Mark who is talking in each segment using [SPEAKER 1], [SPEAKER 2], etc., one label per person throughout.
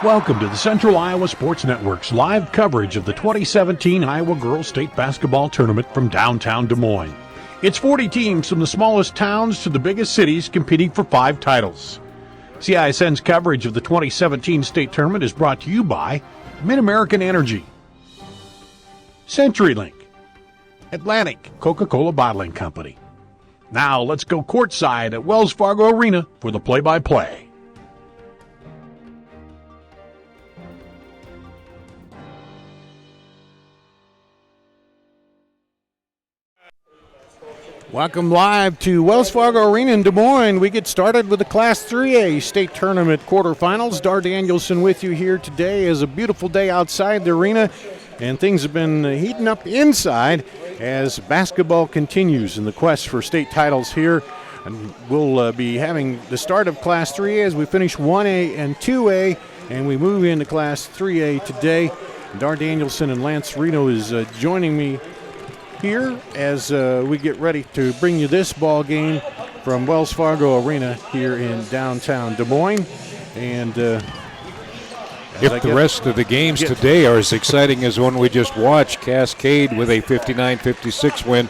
[SPEAKER 1] Welcome to the Central Iowa Sports Network's live coverage of the 2017 Iowa Girls State Basketball Tournament from downtown Des Moines. It's 40 teams from the smallest towns to the biggest cities competing for 5 titles. CISN's coverage of the 2017 state tournament is brought to you by Mid-American Energy, CenturyLink, Atlantic Coca-Cola Bottling Company. Now let's go courtside at Wells Fargo Arena for the play-by-play.
[SPEAKER 2] Welcome live to Wells Fargo Arena in Des Moines. We get started with the Class 3A state tournament quarterfinals. Dar Danielson with you here today. It's a beautiful day outside the arena, and things have been heating up inside as basketball continues in the quest for state titles here. And we'll be having the start of Class 3A as we finish 1A and 2A, and we move into Class 3A today. Dar Danielson and Lance Reno is joining me here as we get ready to bring you this ball game from Wells Fargo Arena here in downtown Des Moines. And
[SPEAKER 3] if the rest of the games today are as exciting as one we just watched, Cascade with a 59-56 win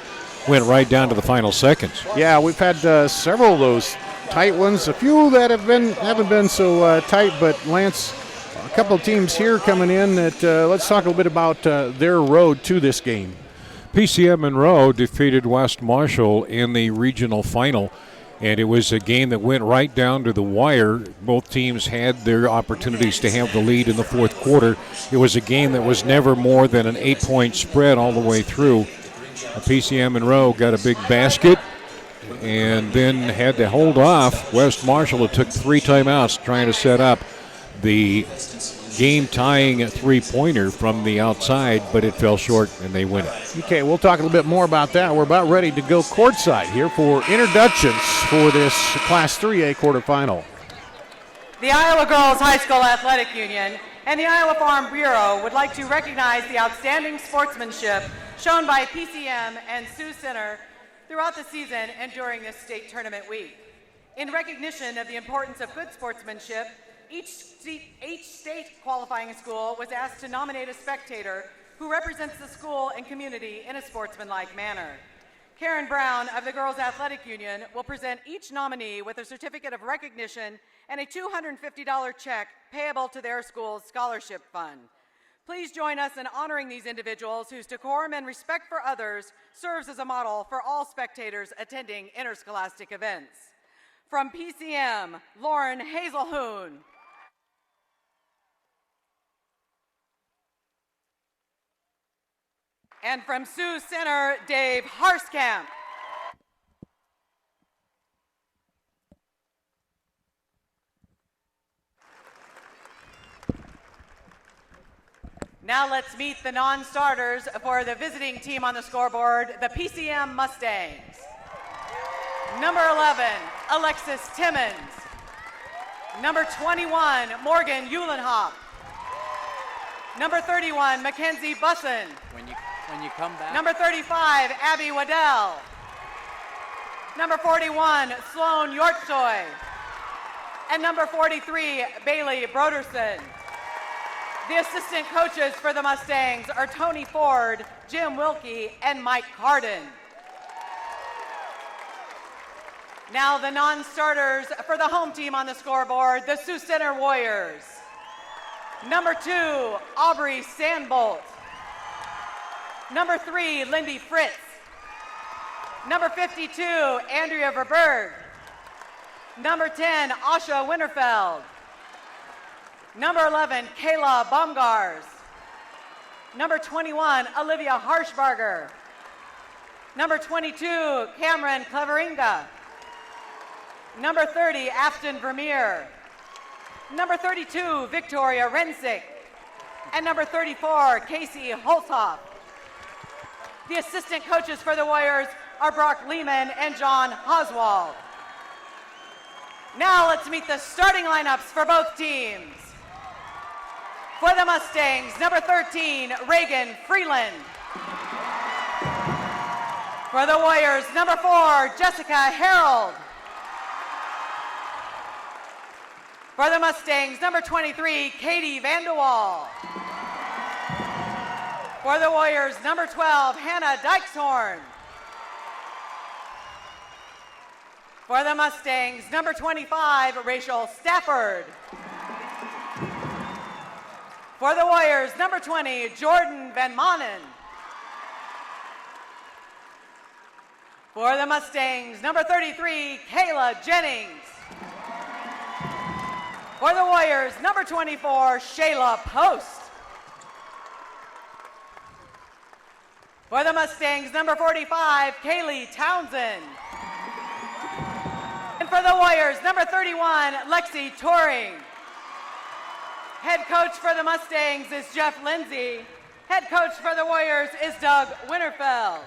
[SPEAKER 3] went right down to the final seconds.
[SPEAKER 2] Yeah, we've had several of those tight ones, a few that haven't been so tight, but Lance, a couple of teams here coming in that let's talk a little bit about their road to this game.
[SPEAKER 3] PCM Monroe defeated West Marshall in the regional final, and it was a game that went right down to the wire. Both teams had their opportunities to have the lead in the fourth quarter. It was a game that was never more than an 8-point spread all the way through. PCM Monroe got a big basket and then had to hold off West Marshall. It took 3 timeouts trying to set up the game-tying three-pointer from the outside, but it fell short, and they win it.
[SPEAKER 2] Okay, we'll talk a little bit more about that. We're about ready to go courtside here for introductions for this Class 3A quarterfinal.
[SPEAKER 4] The Iowa Girls High School Athletic Union and the Iowa Farm Bureau would like to recognize the outstanding sportsmanship shown by PCM and Sioux Center throughout the season and during this state tournament week. In recognition of the importance of good sportsmanship, each state qualifying school was asked to nominate a spectator who represents the school and community in a sportsmanlike manner. Karen Brown of the Girls Athletic Union will present each nominee with a certificate of recognition and a $250 check payable to their school's scholarship fund. Please join us in honoring these individuals whose decorum and respect for others serves as a model for all spectators attending interscholastic events. From PCM, Lauren Hazelhoon. And from Sioux Center, Dave Harskamp. Now let's meet the non-starters for the visiting team on the scoreboard, the PCM Mustangs. Number 11, Alexis Timmons. Number 21, Morgan Eulenhoff. Number 31, Mackenzie Bussin.
[SPEAKER 5] When you come back.
[SPEAKER 4] Number 35, Abby Waddell. Number 41, Sloan Yorktoy. And number 43, Bailey Broderson. The assistant coaches for the Mustangs are Tony Ford, Jim Wilkie, and Mike Carden. Now the non-starters for the home team on the scoreboard, the Sioux Center Warriors. Number 2, Aubrey Sandbolt. Number 3, Lindy Fritz. Number 52, Andrea Verberg. Number 10, Asha Winterfeld. Number 11, Kayla Baumgars. Number 21, Olivia Harshbarger. Number 22, Cameron Cleveringa. Number 30, Afton Vermeer. Number 32, Victoria Rensick. And number 34, Casey Holthoff. The assistant coaches for the Warriors are Brock Lehman and John Oswald. Now let's meet the starting lineups for both teams. For the Mustangs, number 13, Reagan Freeland. For the Warriors, number 4, Jessica Harold. For the Mustangs, number 23, Katie Vanderwall. For the Warriors, number 12, Hannah Dykeshorn. For the Mustangs, number 25, Rachel Stafford. For the Warriors, number 20, Jordan Van Manen. For the Mustangs, number 33, Kayla Jennings. For the Warriors, number 24, Shayla Post. For the Mustangs, number 45, Kaylee Townsend. And for the Warriors, number 31, Lexi Touring. Head coach for the Mustangs is Jeff Lindsay. Head coach for the Warriors is Doug Winterfeld.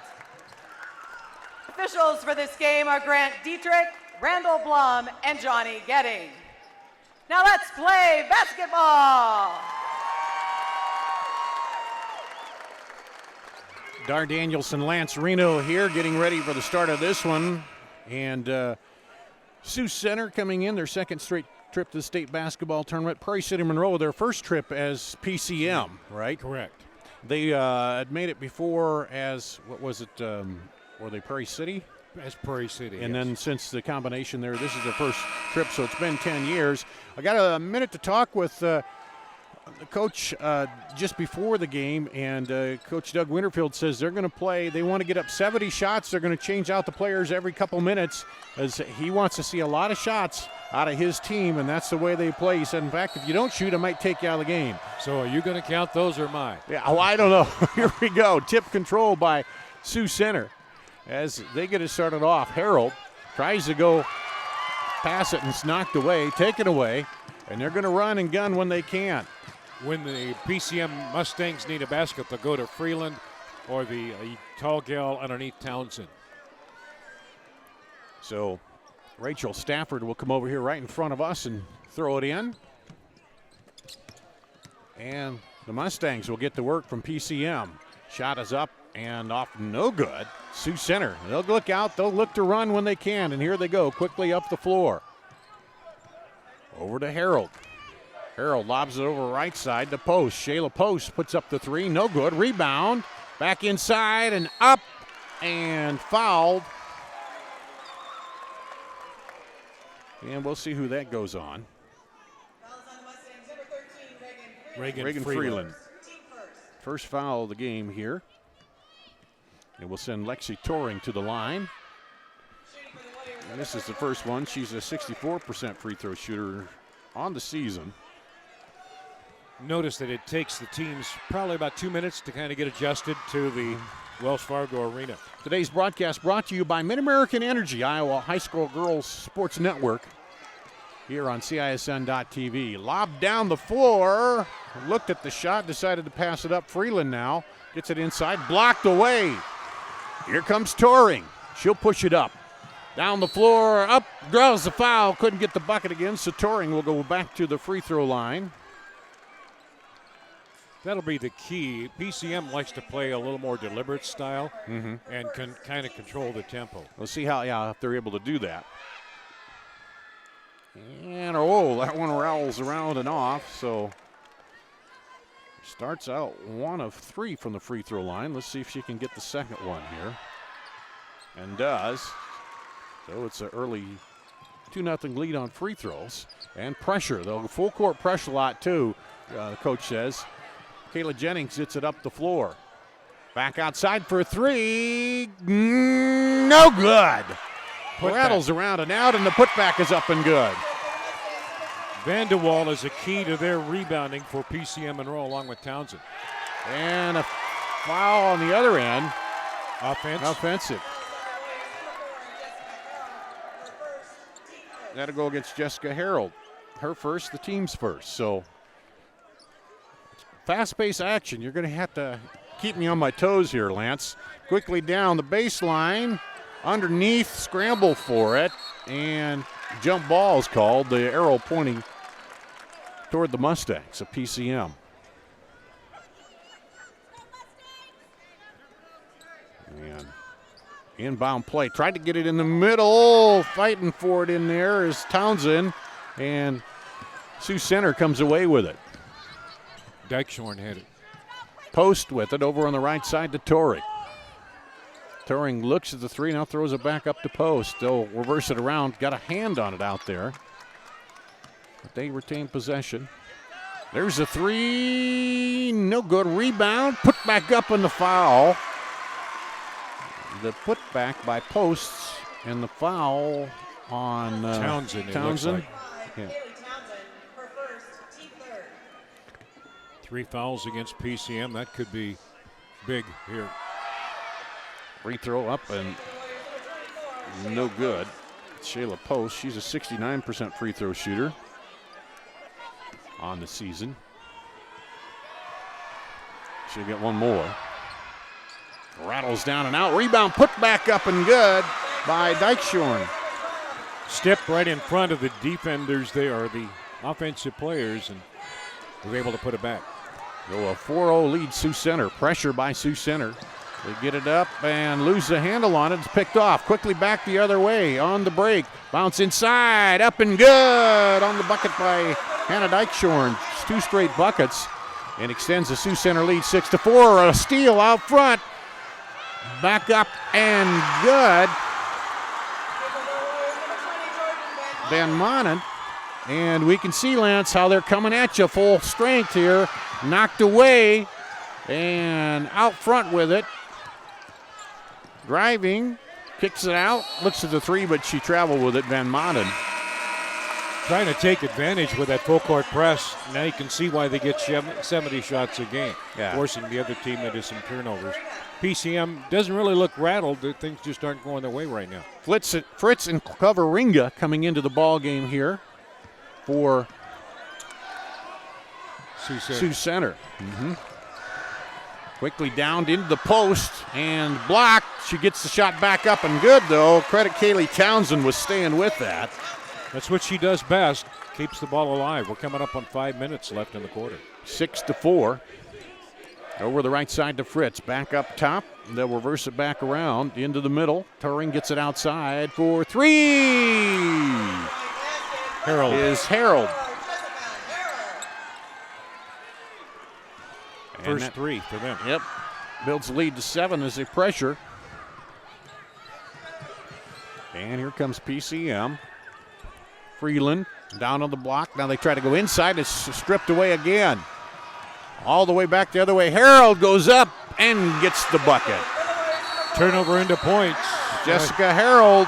[SPEAKER 4] Officials for this game are Grant Dietrich, Randall Blum, and Johnny Getting. Now let's play basketball.
[SPEAKER 2] Dar Danielson, Lance Reno here getting ready for the start of this one. And Sioux Center coming in, their second straight trip to the state basketball tournament. Prairie City Monroe, their first trip as PCM, right?
[SPEAKER 3] Correct.
[SPEAKER 2] They had made it before as, what was it, were they Prairie City?
[SPEAKER 3] As Prairie City.
[SPEAKER 2] And
[SPEAKER 3] yes.
[SPEAKER 2] then since the combination there, this is their first trip, so it's been 10 years. I got a minute to talk with the coach just before the game, and Coach Doug Winterfield says they're going to play. They want to get up 70 shots. They're going to change out the players every couple minutes as he wants to see a lot of shots out of his team, and that's the way they play. He said, in fact, if you don't shoot, I might take you out of the game.
[SPEAKER 3] So are you going to count those or mine?
[SPEAKER 2] Yeah, oh, I don't know. Here we go. Tip control by Sioux Center as they get it started off. Harold tries to go pass it and it's knocked away, taken away, and they're going to run and gun when they can.
[SPEAKER 3] When the PCM Mustangs need a basket, they'll go to Freeland or the tall gal underneath Townsend.
[SPEAKER 2] So Rachel Stafford will come over here right in front of us and throw it in. And the Mustangs will get to work from PCM. Shot is up and off, no good. Sioux Center, they'll look out, they'll look to run when they can, and here they go, quickly up the floor. Over to Harold. Harold lobs it over right side to Post. Shayla Post puts up the three, no good. Rebound, back inside and up, and fouled. And we'll see who that goes on. Reagan Freeland. First foul of the game here. And we'll send Lexi Touring to the line. And this is the first one. She's a 64% free throw shooter on the season.
[SPEAKER 3] Notice that it takes the teams probably about 2 minutes to kind of get adjusted to the Wells Fargo Arena.
[SPEAKER 2] Today's broadcast brought to you by Mid-American Energy, Iowa High School Girls Sports Network, here on CISN.TV. Lobbed down the floor, looked at the shot, decided to pass it up. Freeland now gets it inside, blocked away. Here comes Touring. She'll push it up. Down the floor, up, draws the foul, couldn't get the bucket again, so Touring will go back to the free throw line.
[SPEAKER 3] That'll be the key. PCM likes to play a little more deliberate style and can kind of control the tempo.
[SPEAKER 2] We'll see if they're able to do that. And, that one rattles around and off, so starts out 1 of 3 from the free throw line. Let's see if she can get the second one here. And does. So it's an early 2-0 lead on free throws. And pressure, though. Full court pressure a lot, too, the coach says. Kayla Jennings hits it up the floor. Back outside for a three. No good. Rattles around and out, and the putback is up and good.
[SPEAKER 3] Vanderwall is a key to their rebounding for PCM Monroe along with Townsend.
[SPEAKER 2] And a foul on the other end. Offensive. That'll go against Jessica Harold. Her first, the team's first. So fast-paced action. You're going to have to keep me on my toes here, Lance. Quickly down the baseline. Underneath, scramble for it, and jump ball is called. The arrow pointing toward the Mustangs of PCM. And inbound play. Tried to get it in the middle. Fighting for it in there is Townsend. And Sioux Center comes away with it.
[SPEAKER 3] Dykeshorn had it.
[SPEAKER 2] Post with it over on the right side to Toring. Toring looks at the three, now throws it back up to post. They'll reverse it around. Got a hand on it out there. But they retain possession. There's a three. No good. Rebound. Put back up in the foul. The put back by Posts and the foul on
[SPEAKER 3] Townsend.
[SPEAKER 2] Townsend.
[SPEAKER 3] Yeah. 3 fouls against PCM. That could be big here.
[SPEAKER 2] Free throw up and no good. Shayla Post, she's a 69% free throw shooter on the season. She'll get one more. Rattles down and out. Rebound put back up and good by Dykeshorn.
[SPEAKER 3] Stepped right in front of the defenders there, the offensive players, and was able to put it back.
[SPEAKER 2] So a 4-0 lead, Sioux Center. Pressure by Sioux Center. They get it up and lose the handle on it. It's picked off. Quickly back the other way on the break. Bounce inside. Up and good on the bucket by Hannah Dykeshorn. 2 straight buckets and extends the Sioux Center lead 6-4. A steal out front. Back up and good. Van Manen. And we can see, Lance, how they're coming at you full strength here. Knocked away and out front with it. Driving, kicks it out, looks at the three, but she traveled with it, Van Manen.
[SPEAKER 3] Trying to take advantage with that full court press. Now you can see why they get 70 shots a game, forcing the other team into some turnovers. PCM doesn't really look rattled. Things just aren't going their way right now.
[SPEAKER 2] Fritz and Coveringa coming into the ball game here for Sioux Center. Mm-hmm. Quickly downed into the post and blocked. She gets the shot back up and good, though. Credit Kaylee Townsend was staying with that.
[SPEAKER 3] That's what she does best, keeps the ball alive. We're coming up on 5 minutes left in the quarter.
[SPEAKER 2] 6-4. Over the right side to Fritz. Back up top. They'll reverse it back around into the middle. Turing gets it outside for three.
[SPEAKER 3] Harold.
[SPEAKER 2] Is Harold.
[SPEAKER 3] First 3 for them.
[SPEAKER 2] Yep. Builds the lead to 7 as they pressure. And here comes PCM. Freeland down on the block. Now they try to go inside. It's stripped away again. All the way back the other way. Harold goes up and gets the bucket.
[SPEAKER 3] Turnover into points.
[SPEAKER 2] Jessica Harold.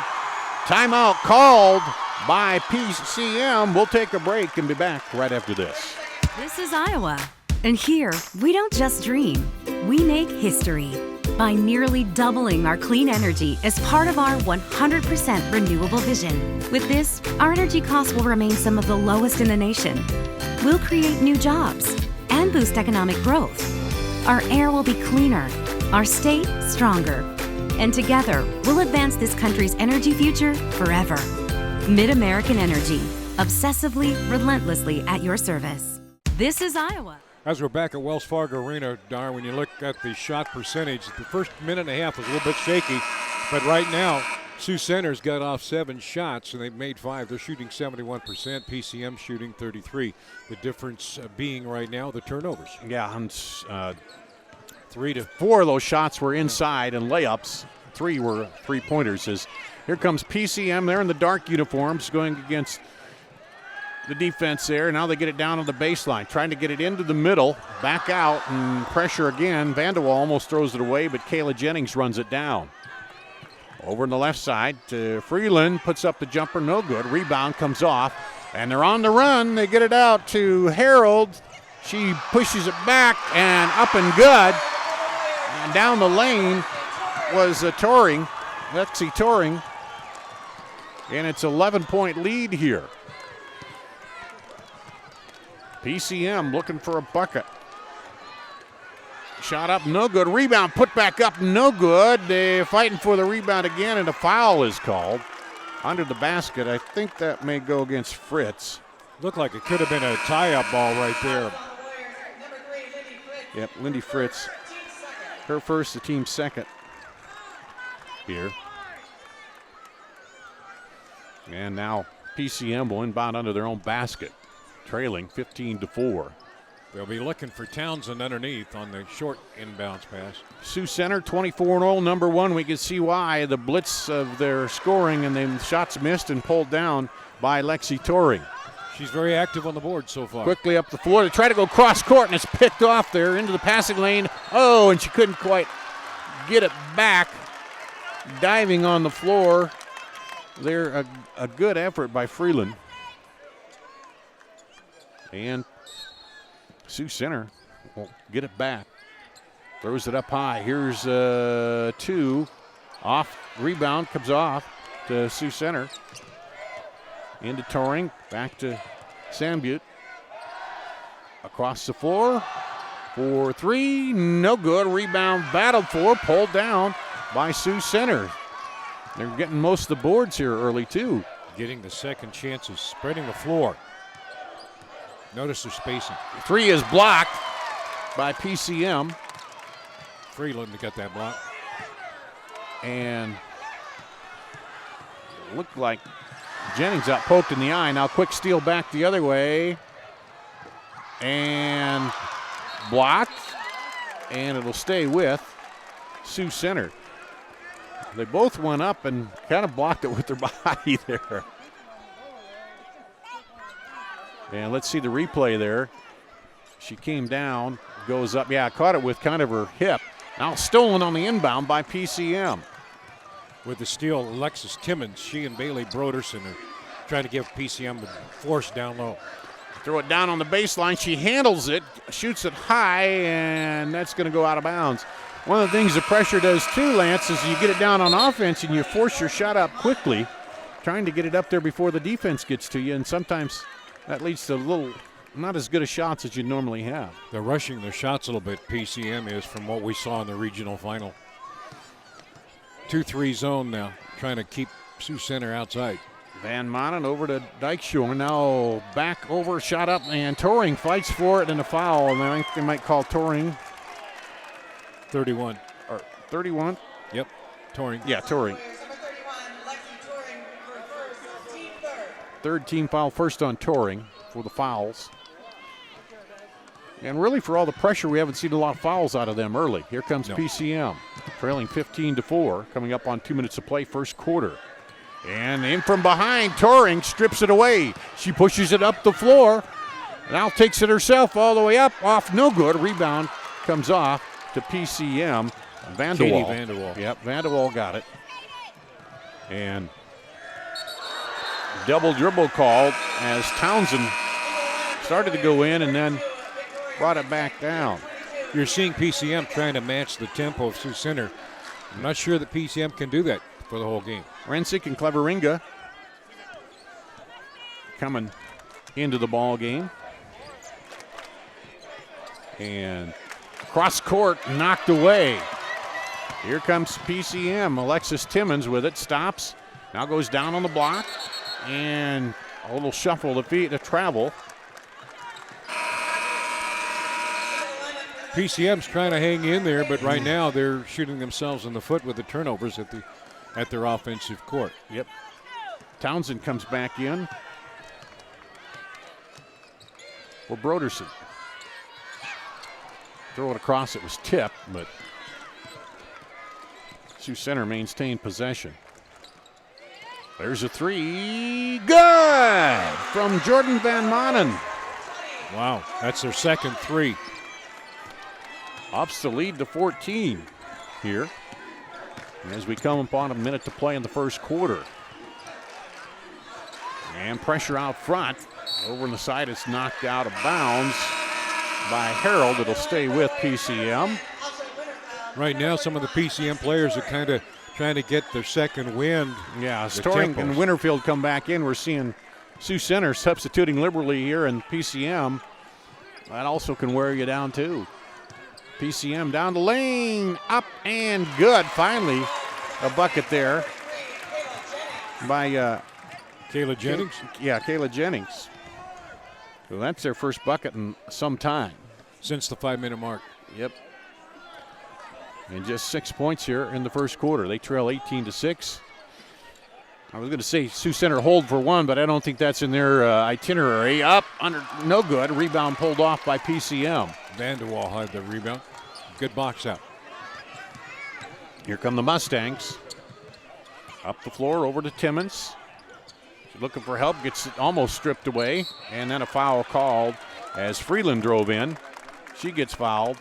[SPEAKER 2] Timeout called by PCM. We'll take a break and be back right after this.
[SPEAKER 6] This is Iowa. And here, we don't just dream, we make history by nearly doubling our clean energy as part of our 100% renewable vision. With this, our energy costs will remain some of the lowest in the nation. We'll create new jobs and boost economic growth. Our air will be cleaner, our state stronger, and together, we'll advance this country's energy future forever. Mid-American Energy, obsessively, relentlessly at your service. This is Iowa.
[SPEAKER 3] As we're back at Wells Fargo Arena, Dar, when you look at the shot percentage, the first minute and a half was a little bit shaky, but right now, Sioux Center's got off 7 shots, and they've made 5. They're shooting 71%, PCM shooting 33%. The difference being right now the turnovers.
[SPEAKER 2] Yeah, and 4 of those shots were inside and layups. 3 were three-pointers. As here comes PCM. They're in the dark uniforms going against the defense there. Now they get it down on the baseline, trying to get it into the middle, back out, and pressure again. Vanderwall almost throws it away, but Kayla Jennings runs it down. Over on the left side to Freeland, puts up the jumper, no good. Rebound comes off, and they're on the run. They get it out to Harold. She pushes it back and up and good. And down the lane was Toring, Lexi Toring, and it's 11-point lead here. PCM looking for a bucket. Shot up, no good. Rebound put back up, no good. They're fighting for the rebound again, and a foul is called under the basket. I think that may go against Fritz.
[SPEAKER 3] Looked like it could have been a tie-up ball right there.
[SPEAKER 2] Yep, Lindy Fritz. Her first, the team's second here. And now PCM will inbound under their own basket. trailing 15-4.
[SPEAKER 3] They'll be looking for Townsend underneath on the short inbounds pass.
[SPEAKER 2] Sioux Center 24-0, number one. We can see why the blitz of their scoring and then shots missed and pulled down by Lexi Toring.
[SPEAKER 3] She's very active on the board so far.
[SPEAKER 2] Quickly up the floor. They try to go cross court, and it's picked off there into the passing lane. Oh, and she couldn't quite get it back. Diving on the floor. There, a good effort by Freeland. And Sioux Center will get it back. Throws it up high. Here's two. Off. Rebound comes off to Sioux Center. Into Toring. Back to Sambute. Across the floor. 4-3. No good. Rebound battled for. Pulled down by Sioux Center. They're getting most of the boards here early, too.
[SPEAKER 3] Getting the second chances. Spreading the floor. Notice their spacing.
[SPEAKER 2] Three is blocked by PCM.
[SPEAKER 3] Freeland got that block.
[SPEAKER 2] And looked like Jennings got poked in the eye. Now quick steal back the other way. And blocked. And it'll stay with Sioux Center. They both went up and kind of blocked it with their body there. And let's see the replay there. She came down, goes up. Yeah, caught it with kind of her hip. Now stolen on the inbound by PCM.
[SPEAKER 3] With the steal, Alexis Timmons, she and Bailey Broderson are trying to give PCM the force down low.
[SPEAKER 2] Throw it down on the baseline. She handles it, shoots it high, and that's going to go out of bounds. One of the things the pressure does too, Lance, is you get it down on offense and you force your shot up quickly, trying to get it up there before the defense gets to you, and sometimes that leads to not as good a shots as you normally have.
[SPEAKER 3] They're rushing their shots a little bit, PCM is, from what we saw in the regional final. 2-3 zone now, trying to keep Sioux Center outside.
[SPEAKER 2] Van Manen over to Dykeshore. Now back over, shot up, and Toring fights for it and a foul. And I think they might call Toring
[SPEAKER 3] 31.
[SPEAKER 2] Or 31?
[SPEAKER 3] Yep, Toring.
[SPEAKER 2] Yeah, Toring. Third team foul, first on Toring for the fouls. And really, for all the pressure, we haven't seen a lot of fouls out of them early. Here comes PCM, trailing 15-4, coming up on 2 minutes of play, first quarter. And in from behind, Toring strips it away. She pushes it up the floor. Now takes it herself all the way up, off no good. Rebound comes off to PCM. Vanderwall.
[SPEAKER 3] Katie Vanderwall.
[SPEAKER 2] Yep, Vanderwall got it. And double dribble called as Townsend started to go in and then brought it back down.
[SPEAKER 3] You're seeing PCM trying to match the tempo of Sioux Center. I'm not sure that PCM can do that for the whole game.
[SPEAKER 2] Rensick and Cleveringa coming into the ball game. And cross court knocked away. Here comes PCM. Alexis Timmons with it, stops. Now goes down on the block. And a little shuffle to feet to travel.
[SPEAKER 3] PCM's trying to hang in there, but right now they're shooting themselves in the foot with the turnovers at their offensive court.
[SPEAKER 2] Yep. Townsend comes back in for Broderson. Throw it across, it was tipped, but Sioux Center maintained possession. There's a three. Good from Jordan Van Manen.
[SPEAKER 3] Wow, that's their second three.
[SPEAKER 2] Ups the lead to 14 here as we come upon a minute to play in the first quarter. And pressure out front. Over on the side, it's knocked out of bounds by Harold. It'll stay with PCM.
[SPEAKER 3] Right now, some of the PCM players are kind of trying to get their second wind.
[SPEAKER 2] Yeah, Storing and Winterfield come back in. We're seeing Sioux Center substituting liberally here, and PCM, that also can wear you down too. PCM down the lane, up and good. Finally, a bucket there by
[SPEAKER 3] Kayla Jennings.
[SPEAKER 2] Kayla Jennings. So that's their first bucket in some time.
[SPEAKER 3] Since the 5-minute mark.
[SPEAKER 2] Yep. And just 6 points here in the first quarter. They trail 18-6. I was going to say Sioux Center hold for one, but I don't think that's in their itinerary. Up, under, no good. Rebound pulled off by PCM.
[SPEAKER 3] Vanderwall had the rebound. Good box out.
[SPEAKER 2] Here come the Mustangs. Up the floor, over to Timmons. She's looking for help, gets it almost stripped away, and then a foul called as Freeland drove in. She gets fouled.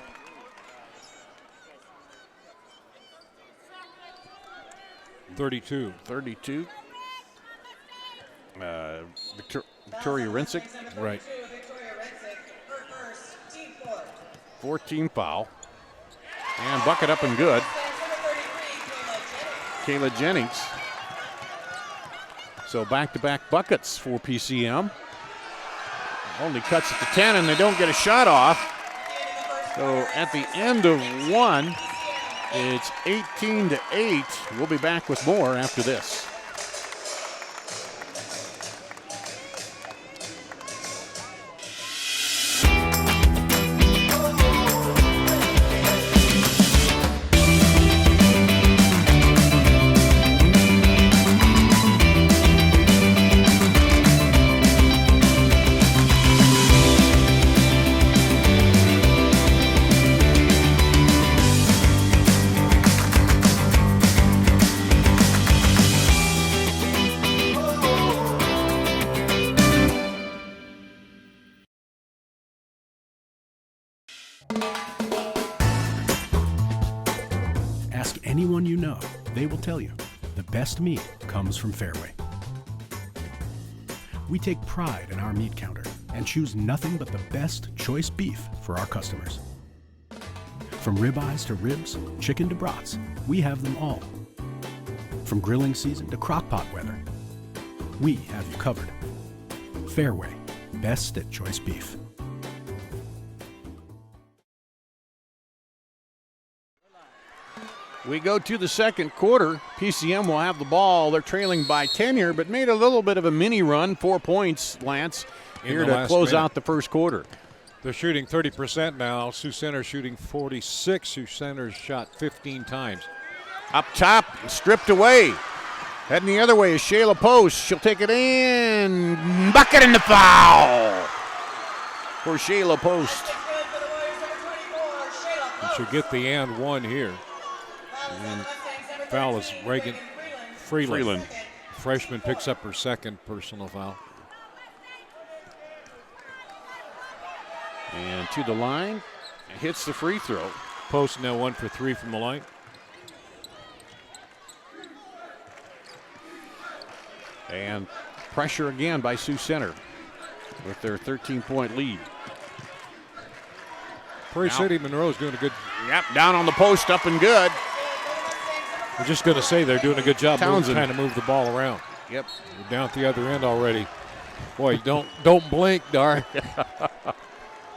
[SPEAKER 3] Thirty-two.
[SPEAKER 2] Victoria Rinsick.
[SPEAKER 3] Right.
[SPEAKER 2] 14 foul. And bucket up and good. Kayla Jennings. So back-to-back buckets for PCM. Only cuts at the 10, and they don't get a shot off. So at the end of one, it's 18-8. We'll be back with more after this.
[SPEAKER 7] Ask anyone you know, they will tell you the best meat comes from Fairway. We take pride in our meat counter and choose nothing but the best choice beef for our customers. From ribeyes to ribs, chicken to brats, we have them all. From grilling season to crock-pot weather, we have you covered. Fairway, best at choice beef.
[SPEAKER 2] We go to the second quarter. PCM will have the ball. They're trailing by 10 here, but made a little bit of a mini run. 4 points, Lance, here to close out the first quarter.
[SPEAKER 3] They're shooting 30% now. Sioux Center shooting 46. Sioux Center's shot 15 times.
[SPEAKER 2] Up top, stripped away. Heading the other way is Shayla Post. She'll take it in. Bucket and the foul for Shayla Post.
[SPEAKER 3] And she'll get the and one here. And foul is Reagan Freeland. Freshman picks up her second personal foul.
[SPEAKER 2] And to the line, hits the free throw.
[SPEAKER 3] Post now 1 for 3 from the line.
[SPEAKER 2] And pressure again by Sioux Center with their 13-point lead.
[SPEAKER 3] Prairie City Monroe is doing a good.
[SPEAKER 2] Yep, down on the post, up and good.
[SPEAKER 3] I'm just going to say they're doing a good job trying
[SPEAKER 2] Townsend.
[SPEAKER 3] to move the ball around.
[SPEAKER 2] Yep.
[SPEAKER 3] We're down at the other end already. Boy, don't blink, Dar.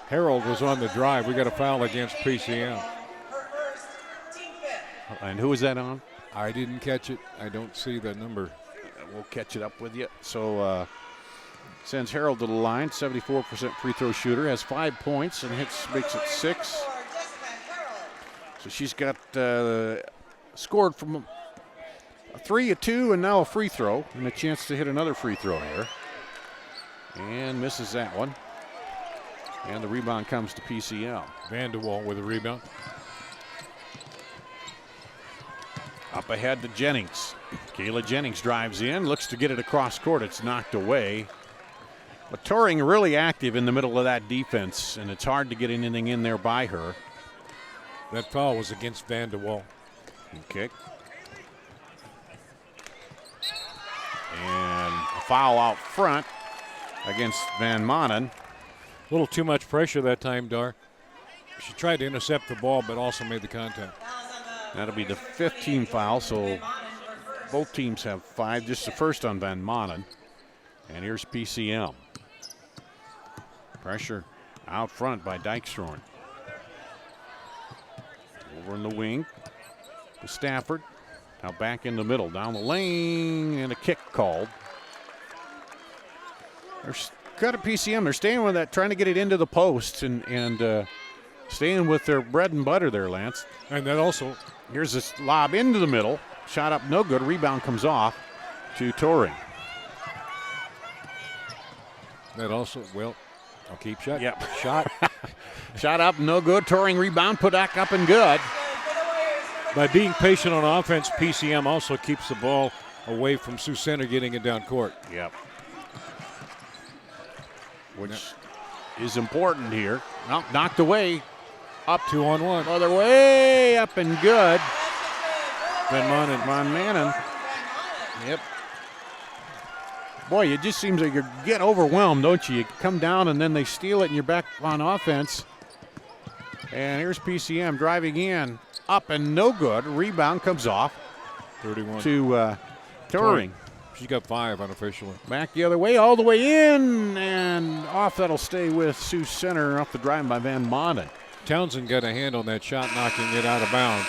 [SPEAKER 3] Harold was on the drive. We got a foul against PCM.
[SPEAKER 2] And who is that on?
[SPEAKER 3] I didn't catch it. I don't see the number.
[SPEAKER 2] We'll catch it up with you. So sends Harold to the line. 74% free throw shooter. Has 5 points and makes it 6. So she's got scored from a 3, a 2, and now a free throw. And a chance to hit another free throw here. And misses that one. And the rebound comes to PCL.
[SPEAKER 3] Vanderwall with a rebound.
[SPEAKER 2] Up ahead to Jennings. Kayla Jennings drives in, looks to get it across court. It's knocked away. But Turing really active in the middle of that defense, and it's hard to get anything in there by her.
[SPEAKER 3] That foul was against Vanderwall.
[SPEAKER 2] Good kick. And a foul out front against Van Manen.
[SPEAKER 3] A little too much pressure that time, Dar. She tried to intercept the ball, but also made the contact.
[SPEAKER 2] That'll be the 15th foul, so both teams have 5. Just the first on Van Manen. And here's PCM. Pressure out front by Dykstorn. Over in the wing to Stafford. Now back in the middle, down the lane, and a kick called. They're cut at PCM. They're staying with that, trying to get it into the post and staying with their bread and butter there, Lance.
[SPEAKER 3] And that also.
[SPEAKER 2] Here's this lob into the middle. Shot up, no good. Rebound comes off. to Touring.
[SPEAKER 3] That also, well, I'll keep shot.
[SPEAKER 2] Yep.
[SPEAKER 3] Shot.
[SPEAKER 2] Shot up, no good. Touring rebound, put back up and good.
[SPEAKER 3] By being patient on offense, PCM also keeps the ball away from Sioux Center getting it down court.
[SPEAKER 2] Yep. Which is important here. Well, knocked away.
[SPEAKER 3] Up 2-on-1.
[SPEAKER 2] Other way up and good.
[SPEAKER 3] Van
[SPEAKER 2] Manen. Yep. Boy, it just seems like you get overwhelmed, don't you? You come down and then they steal it and you're back on offense. And here's PCM driving in. Up and no good. Rebound comes off
[SPEAKER 3] 31
[SPEAKER 2] to Touring.
[SPEAKER 3] She got 5 unofficially.
[SPEAKER 2] Back the other way, all the way in and off. That'll stay with Sioux Center off the drive by Van Manen.
[SPEAKER 3] Townsend got a hand on that shot, knocking it out of bounds.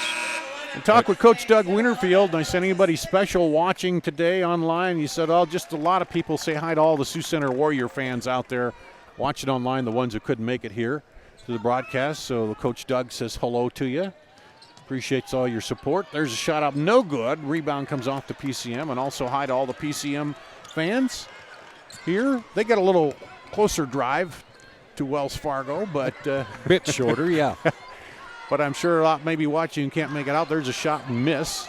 [SPEAKER 2] I talked with Coach Doug Winterfield, and I said, anybody special watching today online? He said, oh, just a lot of people. Say hi to all the Sioux Center Warrior fans out there watching online, the ones who couldn't make it here to the broadcast. So Coach Doug says hello to you. Appreciates all your support. There's a shot up, no good. Rebound comes off to PCM, and also hi to all the PCM fans here. They get a little closer drive to Wells Fargo, but
[SPEAKER 3] bit shorter, yeah.
[SPEAKER 2] But I'm sure a lot maybe watching can't make it out. There's a shot and miss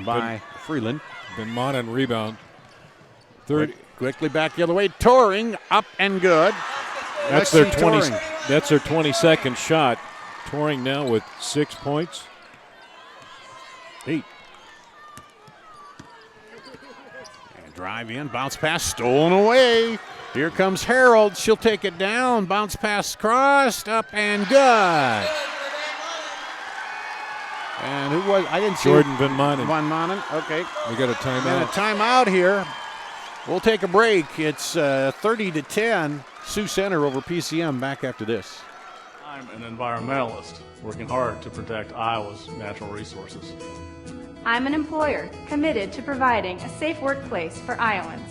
[SPEAKER 2] by Freeland.
[SPEAKER 3] Van Manen rebound.
[SPEAKER 2] Quickly back the other way. Touring up and good.
[SPEAKER 3] That's their 20. That's their 22nd shot. Touring now with 6 points.
[SPEAKER 2] 8. And drive in, bounce pass, stolen away. Here comes Harold. She'll take it down. Bounce pass crossed, up and good. And who was? I didn't see.
[SPEAKER 3] Jordan Van Manen.
[SPEAKER 2] Van Manen. Okay.
[SPEAKER 3] We got a timeout.
[SPEAKER 2] And a timeout here. We'll take a break. It's 30-10. Sioux Center over PCM. Back after this.
[SPEAKER 8] I'm an environmentalist working hard to protect Iowa's natural resources.
[SPEAKER 9] I'm an employer committed to providing a safe workplace for Iowans.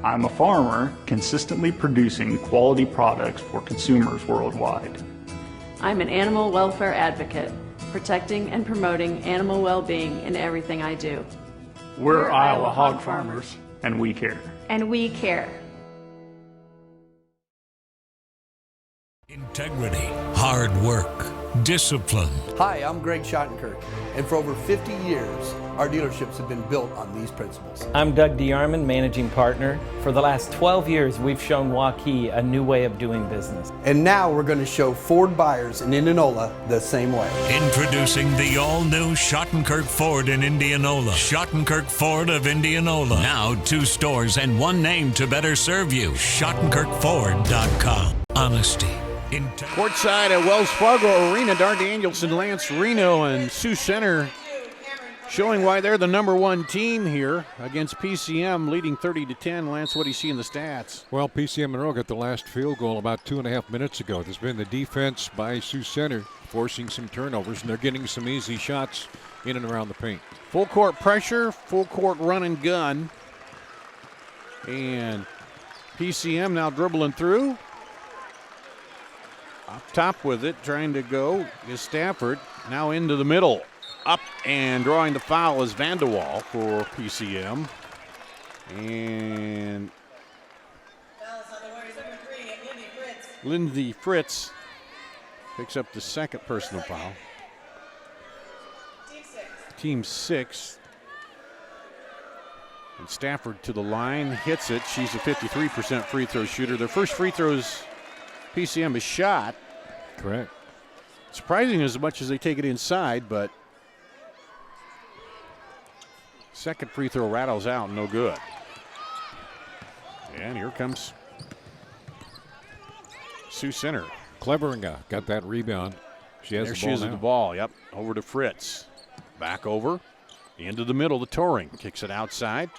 [SPEAKER 10] I'm a farmer consistently producing quality products for consumers worldwide.
[SPEAKER 11] I'm an animal welfare advocate, protecting and promoting animal well-being in everything I do.
[SPEAKER 10] We're Iowa hog farmers, and we care.
[SPEAKER 9] And we care.
[SPEAKER 12] Integrity, hard work, discipline.
[SPEAKER 13] Hi, I'm Greg Schottenkirk, and for over 50 years, our dealerships have been built on these principles.
[SPEAKER 14] I'm Doug DeArmond, managing partner. For the last 12 years, we've shown Waukee a new way of doing business.
[SPEAKER 13] And now we're going to show Ford buyers in Indianola the same way.
[SPEAKER 12] Introducing the all-new Schottenkirk Ford in Indianola. Schottenkirk Ford of Indianola. Now 2 stores and 1 name to better serve you. SchottenkirkFord.com. Honesty.
[SPEAKER 2] Courtside at Wells Fargo Arena, Dar Danielson, Lance Reno, and Sioux Center showing why they're the number 1 team here against PCM, leading 30-10. Lance, what do you see in the stats?
[SPEAKER 3] Well, PCM Monroe got the last field goal about 2.5 minutes ago. There's been the defense by Sioux Center forcing some turnovers, and they're getting some easy shots in and around the paint.
[SPEAKER 2] Full court pressure, full court run and gun. And PCM now dribbling through. Up top with it, trying to go is Stafford. Now into the middle. Up and drawing the foul is Vanderwall for PCM. And Lindsey Fritz picks up the second personal foul. Team 6. And Stafford to the line, hits it. She's a 53% free throw shooter. Their first free throws PCM is shot.
[SPEAKER 3] Correct.
[SPEAKER 2] Surprising as much as they take it inside, but second free throw rattles out, no good. And here comes Sioux Center.
[SPEAKER 3] Cleveringa got that rebound. She has
[SPEAKER 2] the ball. She is at the ball, yep. Over to Fritz. Back over. Into the middle, the Touring. Kicks it outside.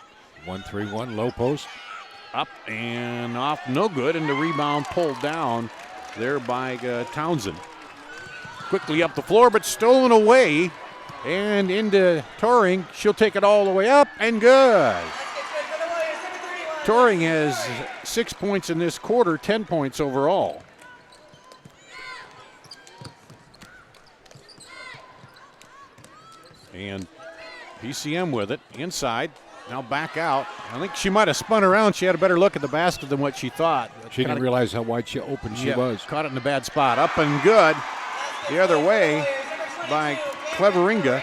[SPEAKER 3] 1-3-1, low post.
[SPEAKER 2] Up and off, no good, and the rebound pulled down there by Townsend. Quickly up the floor, but stolen away. And into Touring. She'll take it all the way up and good. Touring has 6 points in this quarter, 10 points overall. And PCM with it inside. Now back out. I think she might have spun around. She had a better look at the basket than what she thought.
[SPEAKER 3] She didn't realize how wide open she was.
[SPEAKER 2] Caught it in a bad spot. Up and good. The other way by Cleveringa.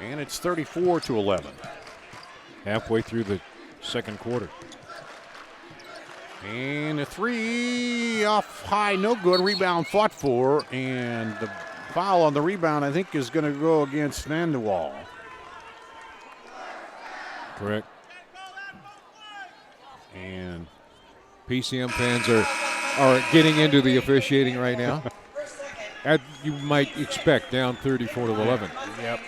[SPEAKER 2] And it's 34-11.
[SPEAKER 3] Halfway through the second quarter.
[SPEAKER 2] And a three off high, no good. Rebound fought for. And the foul on the rebound, I think, is going to go against Vanderwall.
[SPEAKER 3] Correct. And PCM fans are getting into the officiating right now. As you might expect, down 34-11.
[SPEAKER 2] Yep.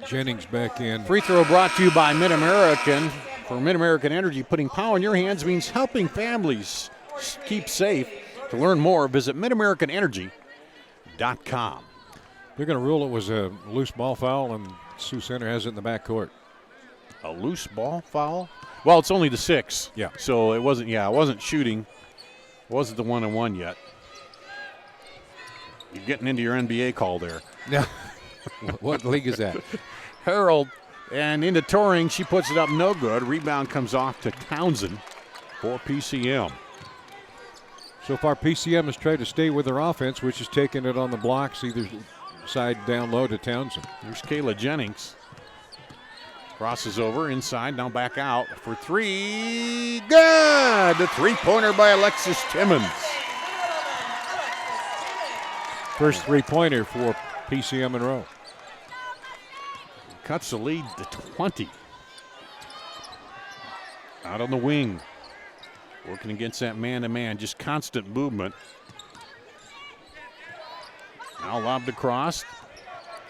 [SPEAKER 3] Jennings back in.
[SPEAKER 2] Free throw brought to you by Mid-American. For Mid-American Energy, putting power in your hands means helping families keep safe. To learn more, visit midamericanenergy.com.
[SPEAKER 3] They're going to rule it was a loose ball foul, and Sioux Center has it in the backcourt.
[SPEAKER 2] A loose ball foul? Well, it's only the 6.
[SPEAKER 3] Yeah.
[SPEAKER 2] So it wasn't shooting. It wasn't the 1-on-1 yet. You're getting into your NBA call there.
[SPEAKER 3] Yeah. What league is that?
[SPEAKER 2] Harold, and into Toring. She puts it up, no good. Rebound comes off to Townsend for PCM.
[SPEAKER 3] So far, PCM has tried to stay with their offense, which is taking it on the blocks, either side down low to Townsend.
[SPEAKER 2] Here's Kayla Jennings. Crosses over inside, now back out for three. Good! The three-pointer by Alexis Timmons.
[SPEAKER 3] First three-pointer for PCM in row.
[SPEAKER 2] Cuts the lead to 20. Out on the wing. Working against that man-to-man, just constant movement. Now lobbed across.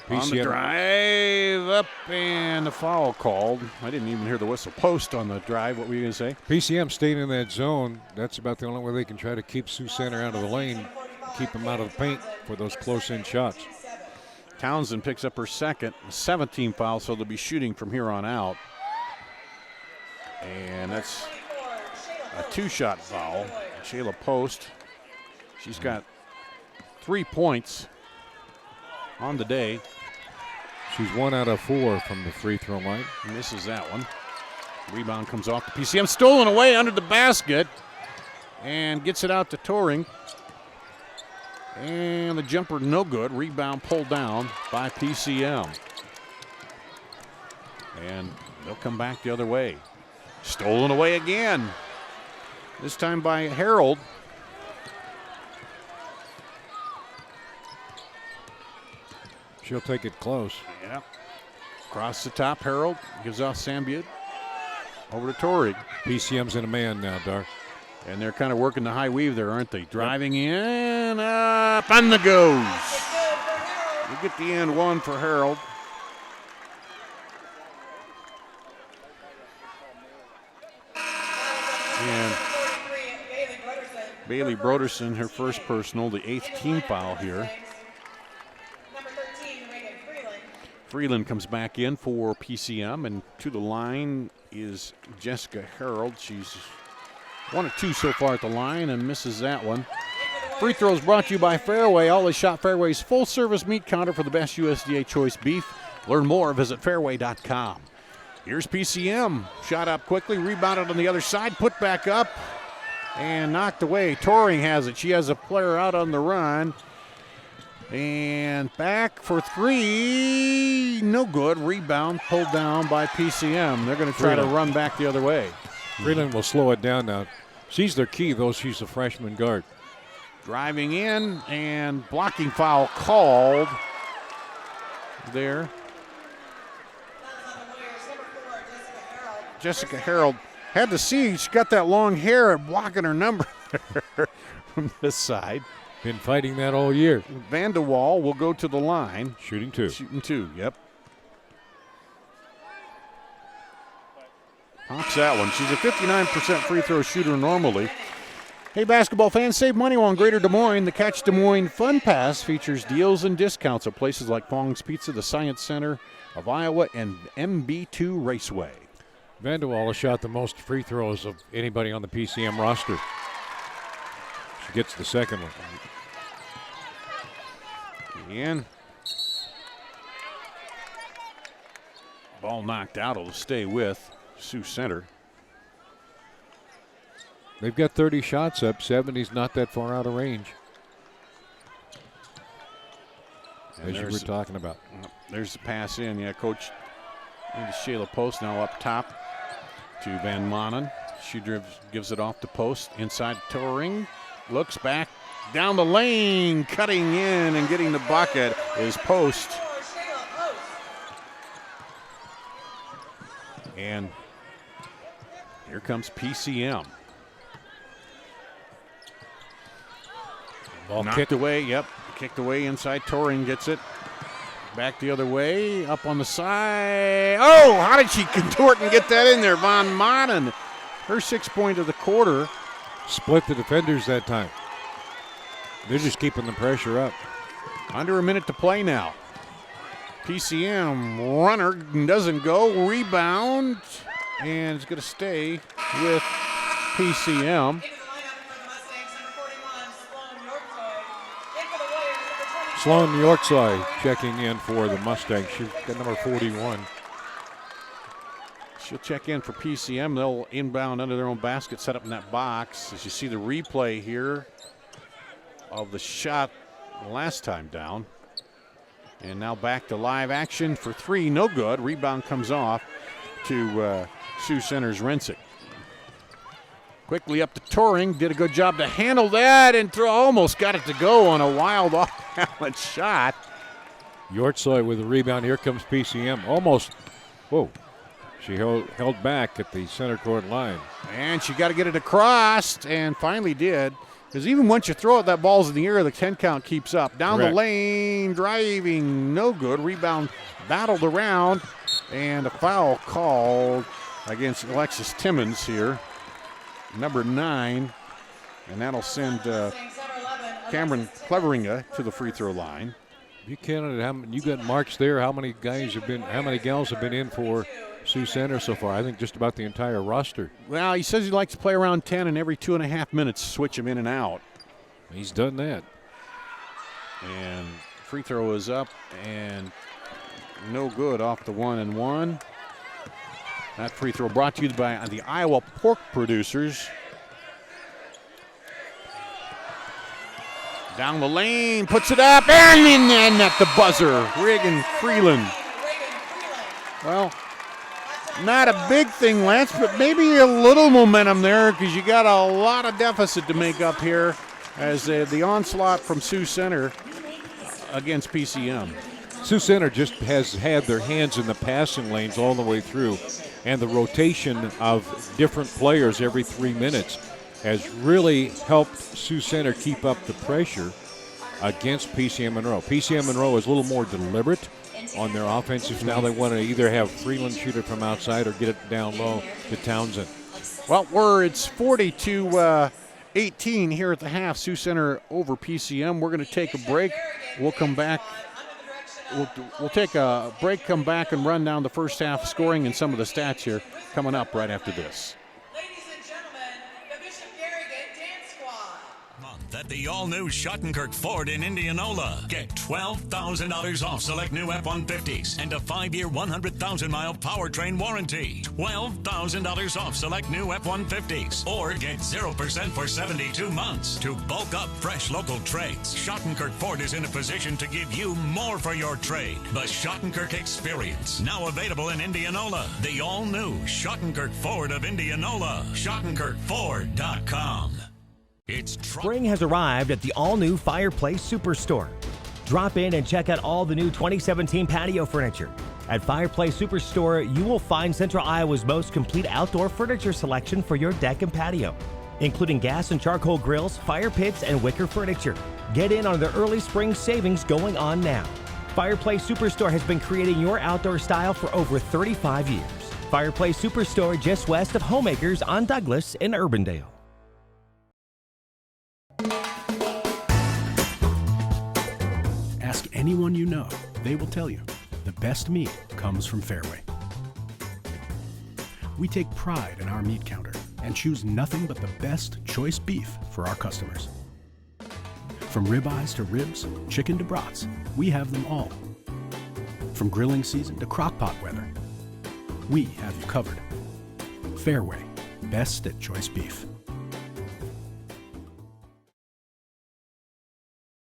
[SPEAKER 2] On the drive, up, and the foul called. I didn't even hear the whistle. Post on the drive. What were you going to say?
[SPEAKER 3] PCM stayed in that zone. That's about the only way they can try to keep Sioux Center out of the lane, keep them out of the paint for those close-in shots.
[SPEAKER 2] Townsend picks up her second, 17 foul, so they'll be shooting from here on out. And that's a two-shot foul. Shayla Post, she's got 3 points on the day.
[SPEAKER 3] She's 1 out of 4 from the free throw line.
[SPEAKER 2] Misses that one. Rebound comes off the PCM, stolen away under the basket, and gets it out to Toring. And the jumper no good. Rebound pulled down by PCM. And they'll come back the other way. Stolen away again. This time by Harold.
[SPEAKER 3] She'll take it close.
[SPEAKER 2] Yeah. Across the top, Harold gives off Sambude. Over to Torig.
[SPEAKER 3] PCM's in a man now, Dar.
[SPEAKER 2] And they're kind of working the high weave there, aren't they? Driving in, up, and the goes. You get the end one for Harold. And Bailey Broderson, her first personal, the 8th team foul here. Freeland comes back in for PCM, and to the line is Jessica Harold. She's 1 of 2 so far at the line and misses that one. Free throws brought to you by Fairway. Always shop Fairway's full-service meat counter for the best USDA choice beef. Learn more, visit fairway.com. Here's PCM. Shot up quickly, rebounded on the other side, put back up, and knocked away. Toring has it. She has a player out on the run. And back for three. No good. Rebound pulled down by PCM. They're going to try to run back the other way.
[SPEAKER 3] Freeland will slow it down now. She's their key, though. She's a freshman guard.
[SPEAKER 2] Driving in and blocking foul called there. Jessica Harold had to see. She got that long hair and blocking her number from this side.
[SPEAKER 3] Been fighting that all year.
[SPEAKER 2] Vanderwall will go to the line.
[SPEAKER 3] Shooting 2.
[SPEAKER 2] Shooting 2, yep. Pops that one. She's a 59% free throw shooter normally. Hey, basketball fans, save money while in Greater Des Moines. The Catch Des Moines Fun Pass features deals and discounts at places like Fong's Pizza, the Science Center of Iowa, and MB2 Raceway.
[SPEAKER 3] Vanderwall has shot the most free throws of anybody on the PCM roster. She gets the second one.
[SPEAKER 2] And ball knocked out. It'll stay with Sioux Center.
[SPEAKER 3] They've got 30 shots up. 70's not that far out of range. As you were talking about.
[SPEAKER 2] There's the pass in. Yeah, Coach into Shayla Post now up top to Van Manen. She gives it off to Post. Inside Touring. Looks back down the lane. Cutting in and getting the bucket is Post. And here comes PCM.
[SPEAKER 3] Ball
[SPEAKER 2] knocked away. Yep. Kicked away inside. Touring gets it. Back the other way. Up on the side. Oh, how did she contort and get that in there? Van Manen. Her 6th point of the quarter.
[SPEAKER 3] Split the defenders that time. They're just keeping the pressure up.
[SPEAKER 2] Under a minute to play now. PCM runner doesn't go. Rebound. And it's going to stay with PCM.
[SPEAKER 3] Sloan Yorkside checking in for the Mustangs. She's got number 41.
[SPEAKER 2] She'll check in for PCM. They'll inbound under their own basket, set up in that box. As you see the replay here of the shot last time down. And now back to live action for 3. No good. Rebound comes off to Sioux Center's Rensick. Quickly up to Touring. Did a good job to handle that and almost got it to go on a wild off-balance shot.
[SPEAKER 3] Yorkside with a rebound. Here comes PCM. Almost. Whoa. She held back at the center court line.
[SPEAKER 2] And she got to get it across and finally did. Because even once you throw it, that ball's in the air, the 10 count keeps up. Down the lane, driving, no good. Rebound battled around. And a foul called against Alexis Timmons here. Number 9, and that'll send Cameron Cleveringa to the free throw line.
[SPEAKER 3] Buchanan, you got marks there. How many gals have been in for Sioux Center so far? I think just about the entire roster.
[SPEAKER 2] Well, he says he likes to play around 10, and every 2.5 minutes switch him in and out.
[SPEAKER 3] He's done that.
[SPEAKER 2] And free throw is up and no good off the 1-and-1. That free throw brought to you by the Iowa Pork Producers. Down the lane, puts it up, and in at the buzzer. Reagan Freeland. Well, not a big thing, Lance, but maybe a little momentum there because you got a lot of deficit to make up here as the onslaught from Sioux Center against PCM.
[SPEAKER 3] Sioux Center just has had their hands in the passing lanes all the way through, and the rotation of different players every 3 minutes has really helped Sioux Center keep up the pressure against PCM Monroe. PCM Monroe is a little more deliberate on their offensive. Now they want to either have Freeland shoot it from outside or get it down low to Townsend.
[SPEAKER 2] Well, it's 40-18 here at the half. Sioux Center over PCM. We're going to take a break. We'll come back. We'll take a break, come back, and run down the first half scoring and some of the stats here coming up right after this.
[SPEAKER 12] At the all-new Schottenkirk Ford in Indianola. Get $12,000 off select new F-150s and a 5-year, 100,000-mile powertrain warranty. $12,000 off select new F-150s. Or get 0% for 72 months. To bulk up fresh local trades, Schottenkirk Ford is in a position to give you more for your trade. The Schottenkirk Experience, now available in Indianola. The all-new Schottenkirk Ford of Indianola. SchottenkirkFord.com.
[SPEAKER 15] Spring has arrived at the all-new Fireplace Superstore. Drop in and check out all the new 2017 patio furniture. At Fireplace Superstore, you will find Central Iowa's most complete outdoor furniture selection for your deck and patio, including gas and charcoal grills, fire pits, and wicker furniture. Get in on the early spring savings going on now. Fireplace Superstore has been creating your outdoor style for over 35 years. Fireplace Superstore just west of Homemakers on Douglas in Urbandale.
[SPEAKER 7] Ask anyone you know, they will tell you the best meat comes from Fairway. We take pride in our meat counter and choose nothing but the best choice beef for our customers. From ribeyes to ribs, chicken to brats, we have them all. From grilling season to crock-pot weather, we have you covered. Fairway, best at choice beef.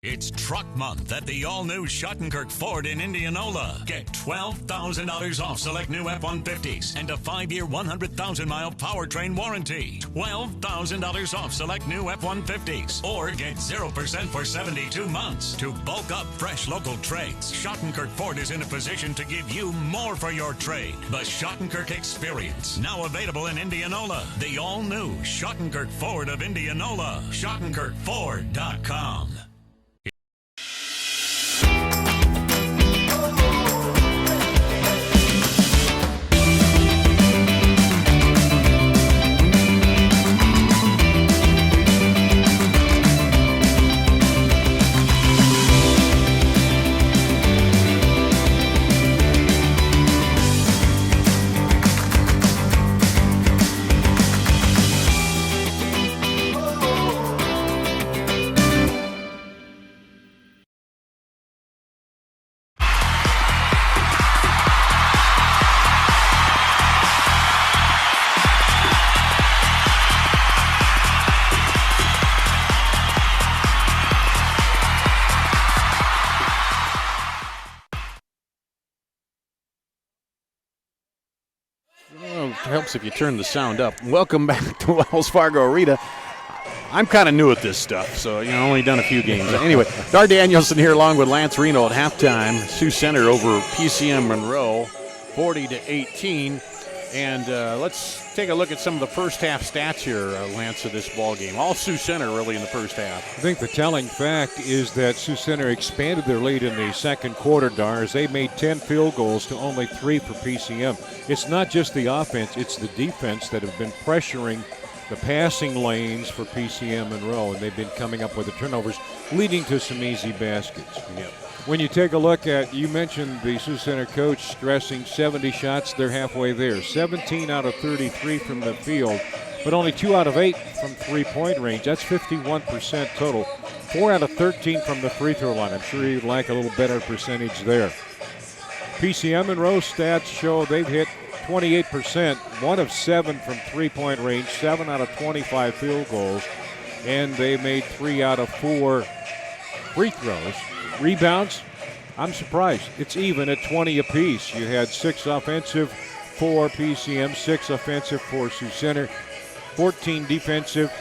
[SPEAKER 12] It's Truck Month at the all-new Schottenkirk Ford in Indianola. Get $12,000 off select new F-150s and a 5-year, 100,000-mile powertrain warranty. $12,000 off select new F-150s. Or get 0% for 72 months. To bulk up fresh local trades, Schottenkirk Ford is in a position to give you more for your trade. The Schottenkirk Experience, now available in Indianola. The all-new Schottenkirk Ford of Indianola. SchottenkirkFord.com.
[SPEAKER 2] Well, it helps if you turn the sound up. Welcome back to Wells Fargo Arena. I'm kind of new at this stuff, so only done a few games. Anyway, Dar Danielson here along with Lance Reno at halftime. Sioux Center over PCM Monroe, 40-18. And let's take a look at some of the first half stats here, Lance, of this ball game. All Sioux Center really in the first half.
[SPEAKER 3] I think the telling fact is that Sioux Center expanded their lead in the second quarter, Dars. They made 10 field goals to only 3 for PCM. It's not just the offense, it's the defense that have been pressuring the passing lanes for PCM Monroe, and they've been coming up with the turnovers, leading to some easy baskets.
[SPEAKER 2] Yep.
[SPEAKER 3] When you take a look at, you mentioned the Sioux Center coach stressing 70 shots, they're halfway there. 17 out of 33 from the field, but only 2 out of 8 from three-point range. That's 51% total. 4 out of 13 from the free throw line. I'm sure you'd like a little better percentage there. PCM Monroe stats show they've hit 28%, 1 of 7 from three-point range, 7 out of 25 field goals, and they made 3 out of 4 free throws. Rebounds, I'm surprised. It's even at 20 apiece. You had 6 offensive for PCM, 6 offensive for Sioux Center, 14 defensive,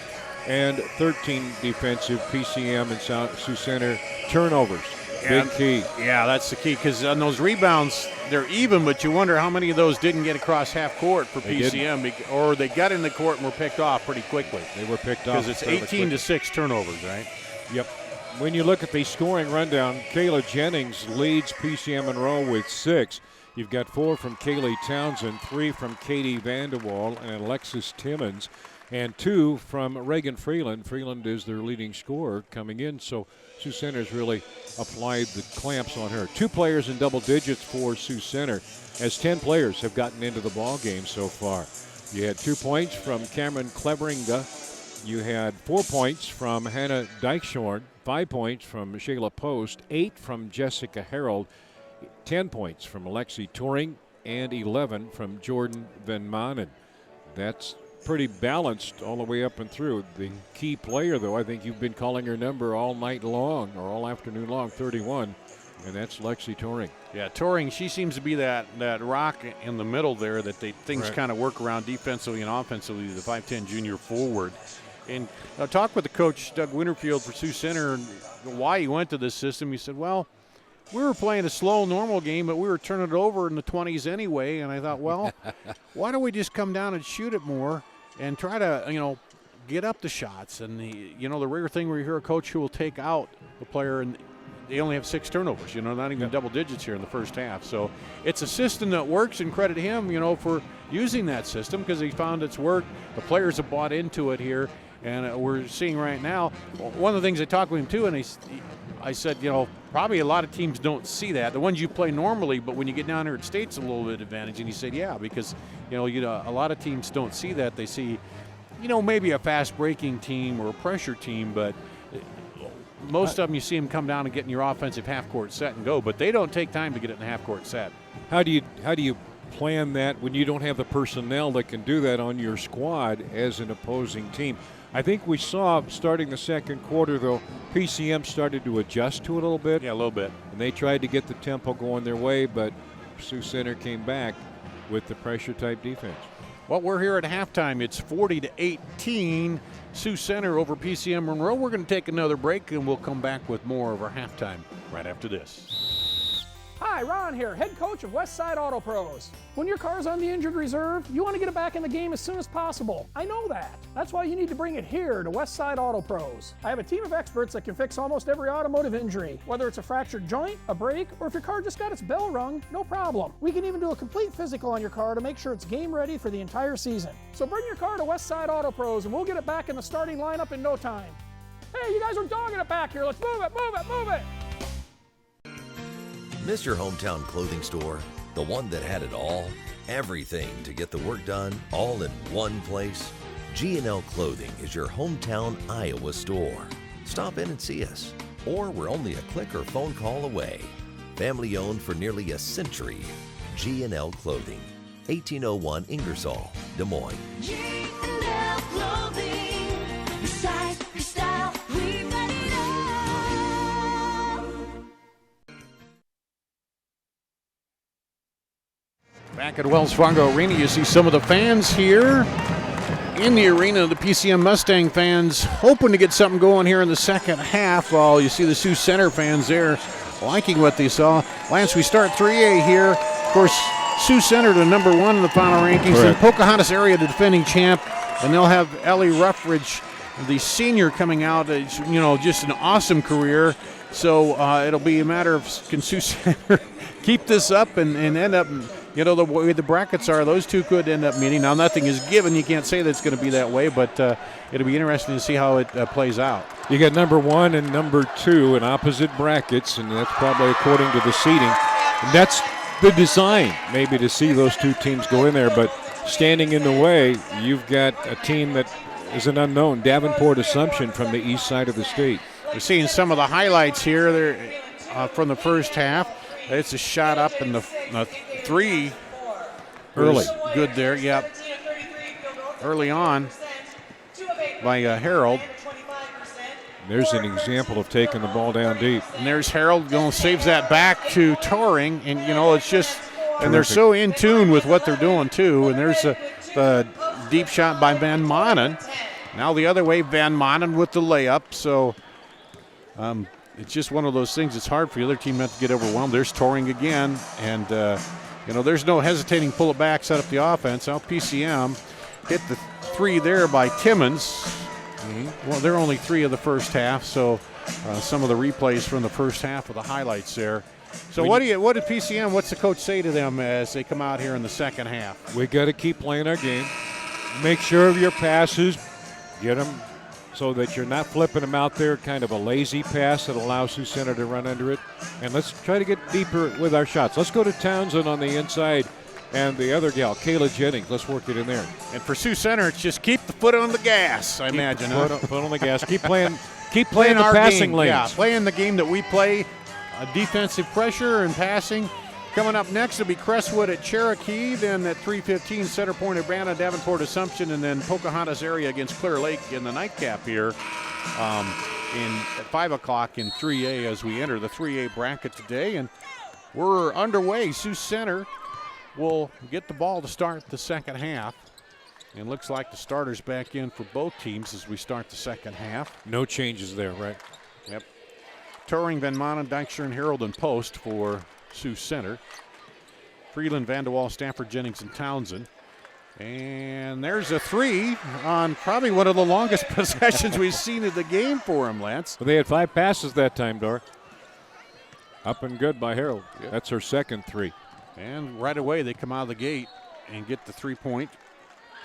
[SPEAKER 3] and 13 defensive PCM and Sioux Center turnovers. Big key.
[SPEAKER 2] Yeah, that's the key, because on those rebounds, they're even, but you wonder how many of those didn't get across half court for PCM, or they got in the court and were picked off pretty quickly.
[SPEAKER 3] They were picked off.
[SPEAKER 2] Because it's 18-6 turnovers, right?
[SPEAKER 3] Yep. When you look at the scoring rundown, Kayla Jennings leads PCM Monroe with 6. You've got 4 from Kaylee Townsend, 3 from Katie Vanderwall and Alexis Timmons, and 2 from Reagan Freeland. Freeland is their leading scorer coming in, so Sioux Center's really applied the clamps on her. 2 players in double digits for Sioux Center, as 10 players have gotten into the ball game so far. You had 2 points from Cameron Cleveringa. You had 4 points from Hannah Dykeshorn, 5 points from Shayla Post, 8 from Jessica Harold, 10 points from Alexi Turing, and 11 from Jordan Van Manen. That's pretty balanced all the way up and through. The key player, though, I think you've been calling her number all night long, or all afternoon long, 31, and that's Lexi Turing.
[SPEAKER 2] Yeah, Turing, she seems to be that rock in the middle there that things kind of work around defensively and offensively, the 5'10 junior forward. And I talked with the coach, Doug Winterfield, for Sioux Center, and why he went to this system. He said, well, we were playing a slow, normal game, but we were turning it over in the 20s anyway. And I thought, well, why don't we just come down and shoot it more and try to, get up the shots? And, the rare thing where you hear a coach who will take out the player and they only have 6 turnovers, not even double digits here in the first half. So it's a system that works, and credit him, for using that system, because he found it's worked. The players have bought into it here. And we're seeing right now, one of the things I talked with him too, and I said, probably a lot of teams don't see that. The ones you play normally, but when you get down here at State's a little bit advantage. And he said, yeah, because, a lot of teams don't see that. They see, maybe a fast breaking team or a pressure team, but most of them you see them come down and get in your offensive half-court set and go, but they don't take time to get it in the half-court set.
[SPEAKER 3] How do you plan that when you don't have the personnel that can do that on your squad as an opposing team? I think we saw starting the second quarter, though, PCM started to adjust to it a little bit.
[SPEAKER 2] Yeah, a little bit.
[SPEAKER 3] And they tried to get the tempo going their way, but Sioux Center came back with the pressure-type defense.
[SPEAKER 2] Well, we're here at halftime. It's 40-18, Sioux Center over PCM Monroe. We're going to take another break, and we'll come back with more of our halftime right after this.
[SPEAKER 16] Hi, Ron here, head coach of Westside Auto Pros. When your car's on the injured reserve, you want to get it back in the game as soon as possible. I know that. That's why you need to bring it here to Westside Auto Pros. I have a team of experts that can fix almost every automotive injury. Whether it's a fractured joint, a brake, or if your car just got its bell rung, no problem. We can even do a complete physical on your car to make sure it's game ready for the entire season. So bring your car to Westside Auto Pros and we'll get it back in the starting lineup in no time. Hey, you guys are dogging it back here. Let's move it, move it, move it.
[SPEAKER 17] Miss your hometown clothing store? The one that had it all? Everything to get the work done, all in one place? G&L Clothing is your hometown Iowa store. Stop in and see us, or we're only a click or phone call away. Family owned for nearly a century. G&L Clothing, 1801 Ingersoll, Des Moines.
[SPEAKER 18] G&L Clothing, your size, your style, we've got it all.
[SPEAKER 2] Back at Wells Fargo Arena, you see some of the fans here in the arena. The PCM Mustang fans hoping to get something going here in the second half. While you see the Sioux Center fans there liking what they saw. Lance, we start 3A here. Of course, Sioux Center to number 1 in the final rankings.
[SPEAKER 3] Correct.
[SPEAKER 2] And Pocahontas area, the defending champ. And they'll have Ellie Ruffridge, the senior, coming out. Just an awesome career. So it'll be a matter of can Sioux Center keep this up and end up, the way the brackets are, those two could end up meeting. Now, nothing is given. You can't say that it's going to be that way, but it'll be interesting to see how it plays out.
[SPEAKER 3] You got number 1 and number 2 in opposite brackets, and that's probably according to the seeding. And that's the design, maybe, to see those two teams go in there. But standing in the way, you've got a team that is an unknown, Davenport Assumption from the east side of the state.
[SPEAKER 2] We're seeing some of the highlights here there from the first half. It's a shot up in the three.
[SPEAKER 3] Early.
[SPEAKER 2] Good there, yep. Early on by Harold.
[SPEAKER 3] There's an example of taking the ball down deep.
[SPEAKER 2] And there's Harold saves that back to Toring. And, it's just, and they're so in tune with what they're doing, too. And there's the deep shot by Van Manen. Now the other way, Van Manen with the layup. So it's just one of those things. It's hard for the other team not to get overwhelmed. There's Toring again. And, there's no hesitating, pull it back, set up the offense. Now PCM hit the three there by Timmons. Mm-hmm. Well, they're only 3 of the first half, so some of the replays from the first half of the highlights there. So what did PCM, what's the coach say to them as they come out here in the second half?
[SPEAKER 3] We got to keep playing our game. Make sure of your passes. Get them so that you're not flipping them out there, kind of a lazy pass that allows Sioux Center to run under it. And let's try to get deeper with our shots. Let's go to Townsend on the inside. And the other gal, Kayla Jennings, let's work it in there.
[SPEAKER 2] And for Sioux Center, it's just keep the foot on the gas, I imagine.
[SPEAKER 3] Foot on the gas. Keep playing the passing lanes.
[SPEAKER 2] Yeah, playing the game that we play, defensive pressure and passing. Coming up next will be Crestwood at Cherokee, then at 3:15, Center Point Urbana, Davenport Assumption, and then Pocahontas area against Clear Lake in the nightcap here at 5 o'clock in 3A as we enter the 3A bracket today. And we're underway. Sioux Center will get the ball to start the second half. And looks like the starter's back in for both teams as we start the second half.
[SPEAKER 3] No changes there, right?
[SPEAKER 2] Yep. Turing, Van Manen, Dykstra, and Harold in post for Sioux Center. Freeland, Vanderwall, Stafford, Jennings, and Townsend. And there's a 3 on probably one of the longest possessions we've seen in the game for him, Lance.
[SPEAKER 3] Well, they had 5 passes that time, Dor. Up and good by Harold. Yep. That's her second 3.
[SPEAKER 2] And right away they come out of the gate and get the three-pointer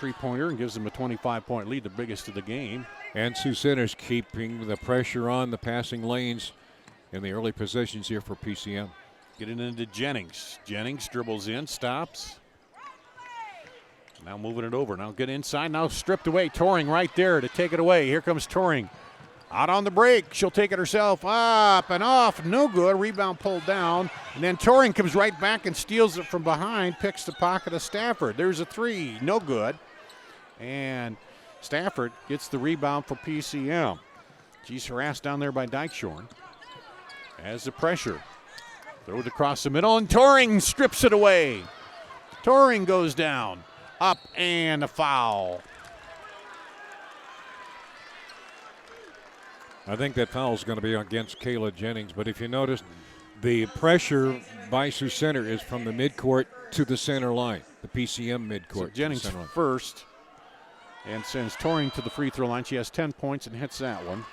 [SPEAKER 2] and gives them a 25-point lead, the biggest of the game.
[SPEAKER 3] And Sioux Center's keeping the pressure on the passing lanes in the early possessions here for PCM.
[SPEAKER 2] Getting into Jennings. Jennings dribbles in, stops. Now moving it over. Now get inside. Now stripped away. Toring right there to take it away. Here comes Toring. Out on the break. She'll take it herself. Up and off. No good. Rebound pulled down. And then Toring comes right back and steals it from behind. Picks the pocket of Stafford. There's a three. No good. And Stafford gets the rebound for PCM. She's harassed down there by Dykeshorn. Has the pressure. Throw it across the middle, and Toring strips it away. Toring goes down. Up and a foul.
[SPEAKER 3] I think that foul is going to be against Kayla Jennings, but if you notice, the pressure by Sioux Center is from the midcourt to the center line, the PCM midcourt.
[SPEAKER 2] So Jennings first and sends Toring to the free throw line. She has 10 points and hits that one.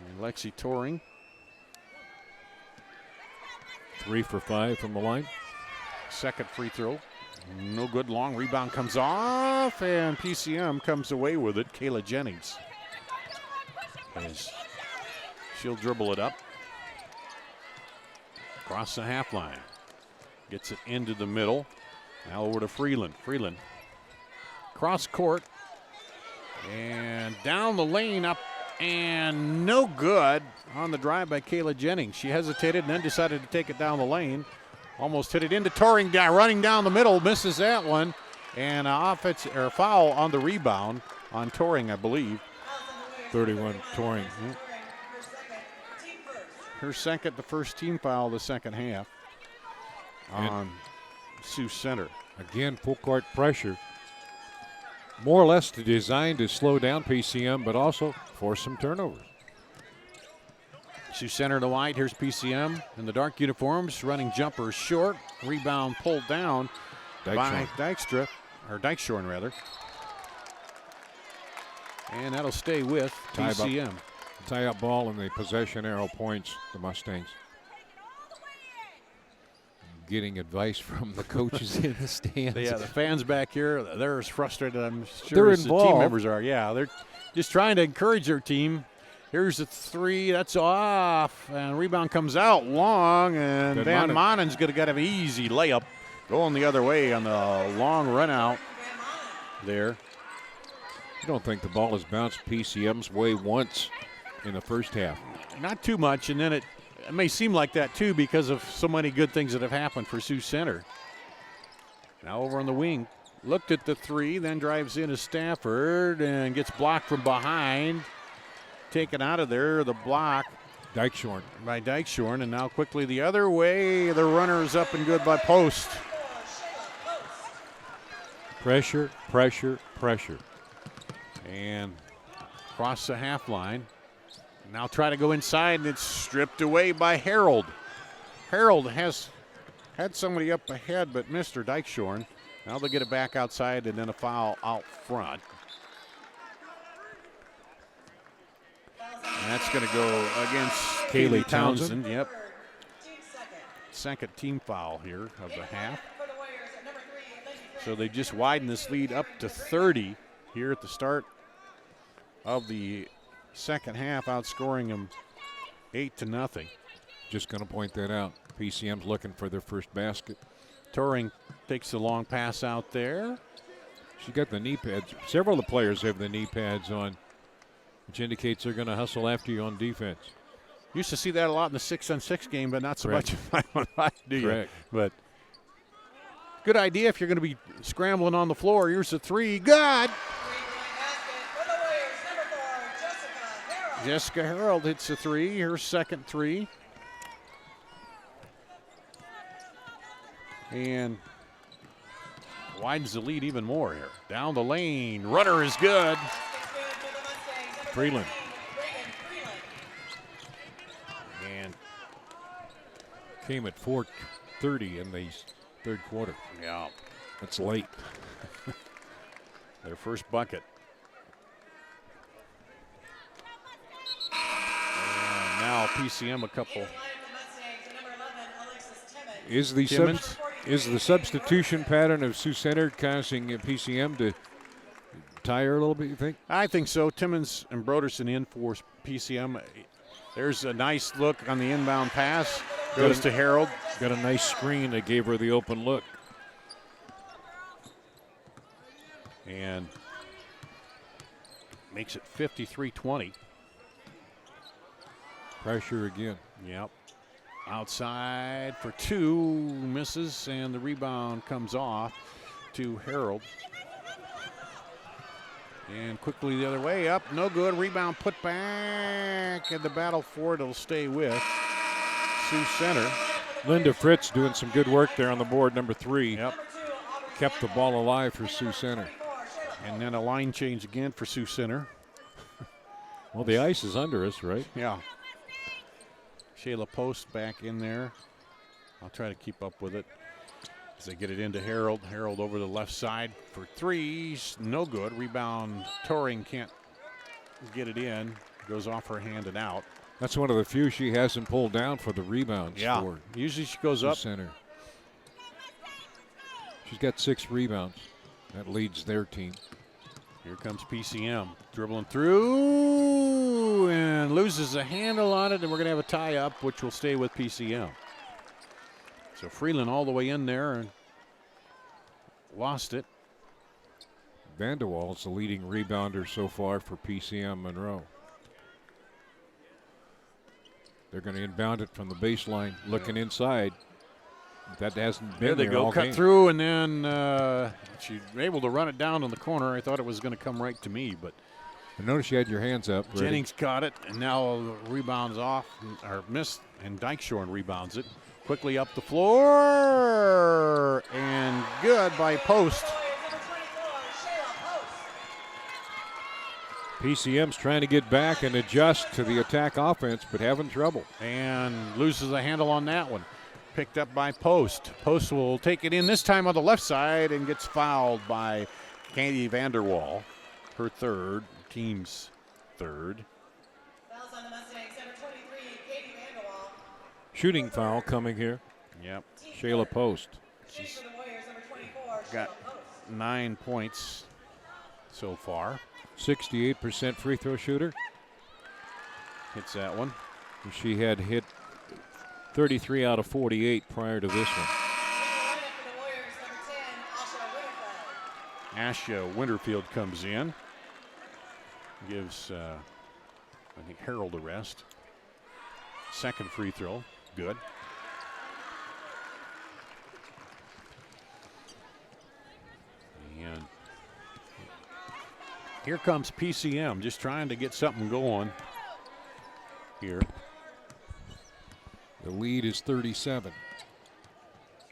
[SPEAKER 2] And Lexi Toring.
[SPEAKER 3] 3 for 5 from the line.
[SPEAKER 2] Second free throw. No good. Long rebound comes off, and PCM comes away with it. Kayla Jennings. As she'll dribble it up. Across the half line. Gets it into the middle. Now over to Freeland. Freeland. Cross court. And down the lane, up and no good on the drive by Kayla Jennings. She hesitated and then decided to take it down the lane. Almost hit it into Toring, guy running down the middle, misses that one. And offense or foul on the rebound on Toring, I believe.
[SPEAKER 3] 31 Toring.
[SPEAKER 2] Her second, the first team foul of the second half on Sioux Center.
[SPEAKER 3] Again, full court pressure. More or less designed to slow down PCM, but also force some turnovers.
[SPEAKER 2] Sioux Center to white. Here's PCM in the dark uniforms, running jumpers short. Rebound pulled down by Dykeshorn rather. And that'll stay with PCM.
[SPEAKER 3] Tie-up ball and the possession arrow points the Mustangs. Getting advice from the coaches in the stands.
[SPEAKER 2] Yeah, the fans back here, they're as frustrated, I'm sure,
[SPEAKER 3] they're
[SPEAKER 2] as
[SPEAKER 3] involved.
[SPEAKER 2] The team members are. Yeah, they're just trying to encourage their team. Here's a three, that's off, and rebound comes out long, and Van Monen's going to get an easy layup going the other way on the long run out there.
[SPEAKER 3] I don't think the ball has bounced PCM's way once in the first half.
[SPEAKER 2] Not too much, and then it may seem like that too because of so many good things that have happened for Sioux Center. Now over on the wing, looked at the three, then drives into Stafford and gets blocked from behind. Taken out of there, the block.
[SPEAKER 3] Dykeshorn.
[SPEAKER 2] By Dykeshorn, and now quickly the other way. The runner is up and good by Post.
[SPEAKER 3] Pressure, pressure, pressure.
[SPEAKER 2] And across the half line. Now try to go inside, and it's stripped away by Harold. Harold has had somebody up ahead, but missed her. Dykeshorn. Now they'll get it back outside, and then a foul out front. And that's going to go against Kaylee Townsend. Yep. Second team foul here of the half. So they just widened this lead up to 30 here at the start of the second half, outscoring them 8-0.
[SPEAKER 3] Just going to point that out. PCM's looking for their first basket.
[SPEAKER 2] Toring takes the long pass out there.
[SPEAKER 3] She got the knee pads. Several of the players have the knee pads on, which indicates they're going to hustle after you on defense.
[SPEAKER 2] Used to see that a lot in the 6-on-6 game, but not so much in 5-on-5, do you?
[SPEAKER 3] Correct.
[SPEAKER 2] But good idea if you're going to be scrambling on the floor. Here's the three. Good. Jessica Harold hits the three. Her second three. And widens the lead even more here. Down the lane. Runner is good.
[SPEAKER 3] Freeland.
[SPEAKER 2] And
[SPEAKER 3] came at 4:30 in the third quarter.
[SPEAKER 2] Yeah.
[SPEAKER 3] That's late.
[SPEAKER 2] Their first bucket. And now PCM a couple.
[SPEAKER 3] Is the substitution pattern of Sioux Center causing PCM to tire a little bit, you think?
[SPEAKER 2] I think so. Timmons and Broderson in for PCM. There's a nice look on the inbound pass. Goes to Harold.
[SPEAKER 3] Got a nice screen that gave her the open look.
[SPEAKER 2] And makes it 53-20.
[SPEAKER 3] Pressure again.
[SPEAKER 2] Yep. Outside for two, misses, and the rebound comes off to Harold. And quickly the other way, up, no good. Rebound put back, and the battle for it will stay with Sioux Center.
[SPEAKER 3] Linda Fritz doing some good work there on the board, number 3.
[SPEAKER 2] Yep.
[SPEAKER 3] Kept the ball alive for Sioux Center.
[SPEAKER 2] And then a line change again for Sioux Center.
[SPEAKER 3] Well, the ice is under us, right?
[SPEAKER 2] Yeah. Shayla Post back in there. I'll try to keep up with it as they get it into Harold. Harold over the left side for threes. No good. Rebound. Toring can't get it in. Goes off her hand and out.
[SPEAKER 3] That's one of the few she hasn't pulled down for the rebounds.
[SPEAKER 2] Yeah.
[SPEAKER 3] For
[SPEAKER 2] Usually she goes up.
[SPEAKER 3] Center. She's got 6 rebounds. That leads their team.
[SPEAKER 2] Here comes PCM. Dribbling through and loses a handle on it, and we're going to have a tie-up, which will stay with PCM. So Freeland all the way in there and lost it.
[SPEAKER 3] Vanderwaal's the leading rebounder so far for PCM Monroe. They're going to inbound it from the baseline, looking inside. That hasn't been
[SPEAKER 2] there. They
[SPEAKER 3] there
[SPEAKER 2] go,
[SPEAKER 3] all
[SPEAKER 2] cut
[SPEAKER 3] game.
[SPEAKER 2] through, and then she's able to run it down in the corner. I thought it was going to come right to me, but
[SPEAKER 3] I noticed you had your hands up. Ready.
[SPEAKER 2] Jennings caught it, and now rebounds off, or missed, and Dykeshorn rebounds it. Quickly up the floor, and good by Post.
[SPEAKER 3] PCM's trying to get back and adjust to the attack offense, but having trouble.
[SPEAKER 2] And loses a handle on that one. Picked up by Post. Post will take it in this time on the left side and gets fouled by Katie Vanderwaal. Her third, team's third.
[SPEAKER 4] Fouls on the Mustangs, number 23, Katie Vanderwall.
[SPEAKER 3] Shooting foul coming here.
[SPEAKER 2] Yep.
[SPEAKER 3] Shayla Post.
[SPEAKER 2] She's
[SPEAKER 4] For the Warriors, number 24,
[SPEAKER 2] got
[SPEAKER 4] Shayla Post.
[SPEAKER 2] 9 points so far.
[SPEAKER 3] 68% free throw shooter.
[SPEAKER 2] Hits that one.
[SPEAKER 3] She had hit 33 out of 48 prior to this one.
[SPEAKER 2] Asha Winterfield comes in. Gives, I think, Harold a rest. Second free throw. Good. And here comes PCM, just trying to get something going here.
[SPEAKER 3] The lead is 37.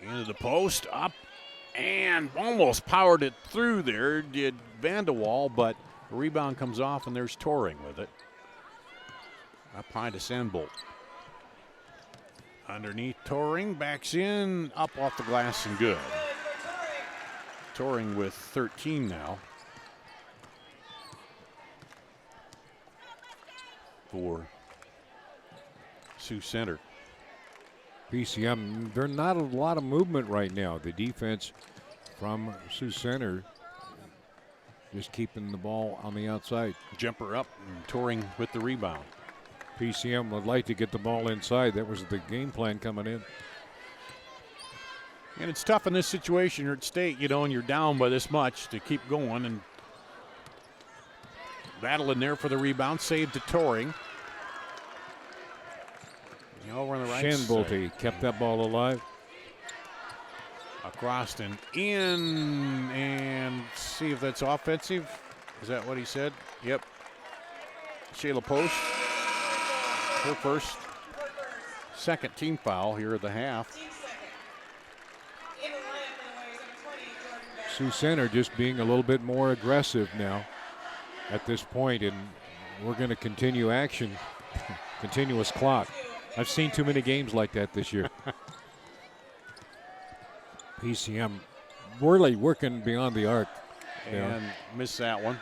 [SPEAKER 2] Into the post, up, and almost powered it through there, did Vanderwaal, but the rebound comes off, and there's Toring with it. Up high to Sandbolt. Underneath Toring, backs in, up off the glass, and good. Toring with 13 now. For Sioux Center.
[SPEAKER 3] PCM, there's not a lot of movement right now. The defense from Sioux Center just keeping the ball on the outside.
[SPEAKER 2] Jumper up and Toring with the rebound.
[SPEAKER 3] PCM would like to get the ball inside. That was the game plan coming in.
[SPEAKER 2] And it's tough in this situation. You're at state, and you're down by this much to keep going and battle in there for the rebound. Saved to Toring. Over on the right
[SPEAKER 3] Shanbolte kept that ball alive.
[SPEAKER 2] Across and in, and see if that's offensive. Is that what he said? Yep. Shayla Post. Her first. Second team foul here at the half.
[SPEAKER 3] Sioux Center just being a little bit more aggressive now at this point, and we're going to continue action. Continuous clock. I've seen too many games like that this year. PCM really working beyond the arc.
[SPEAKER 2] And missed that one.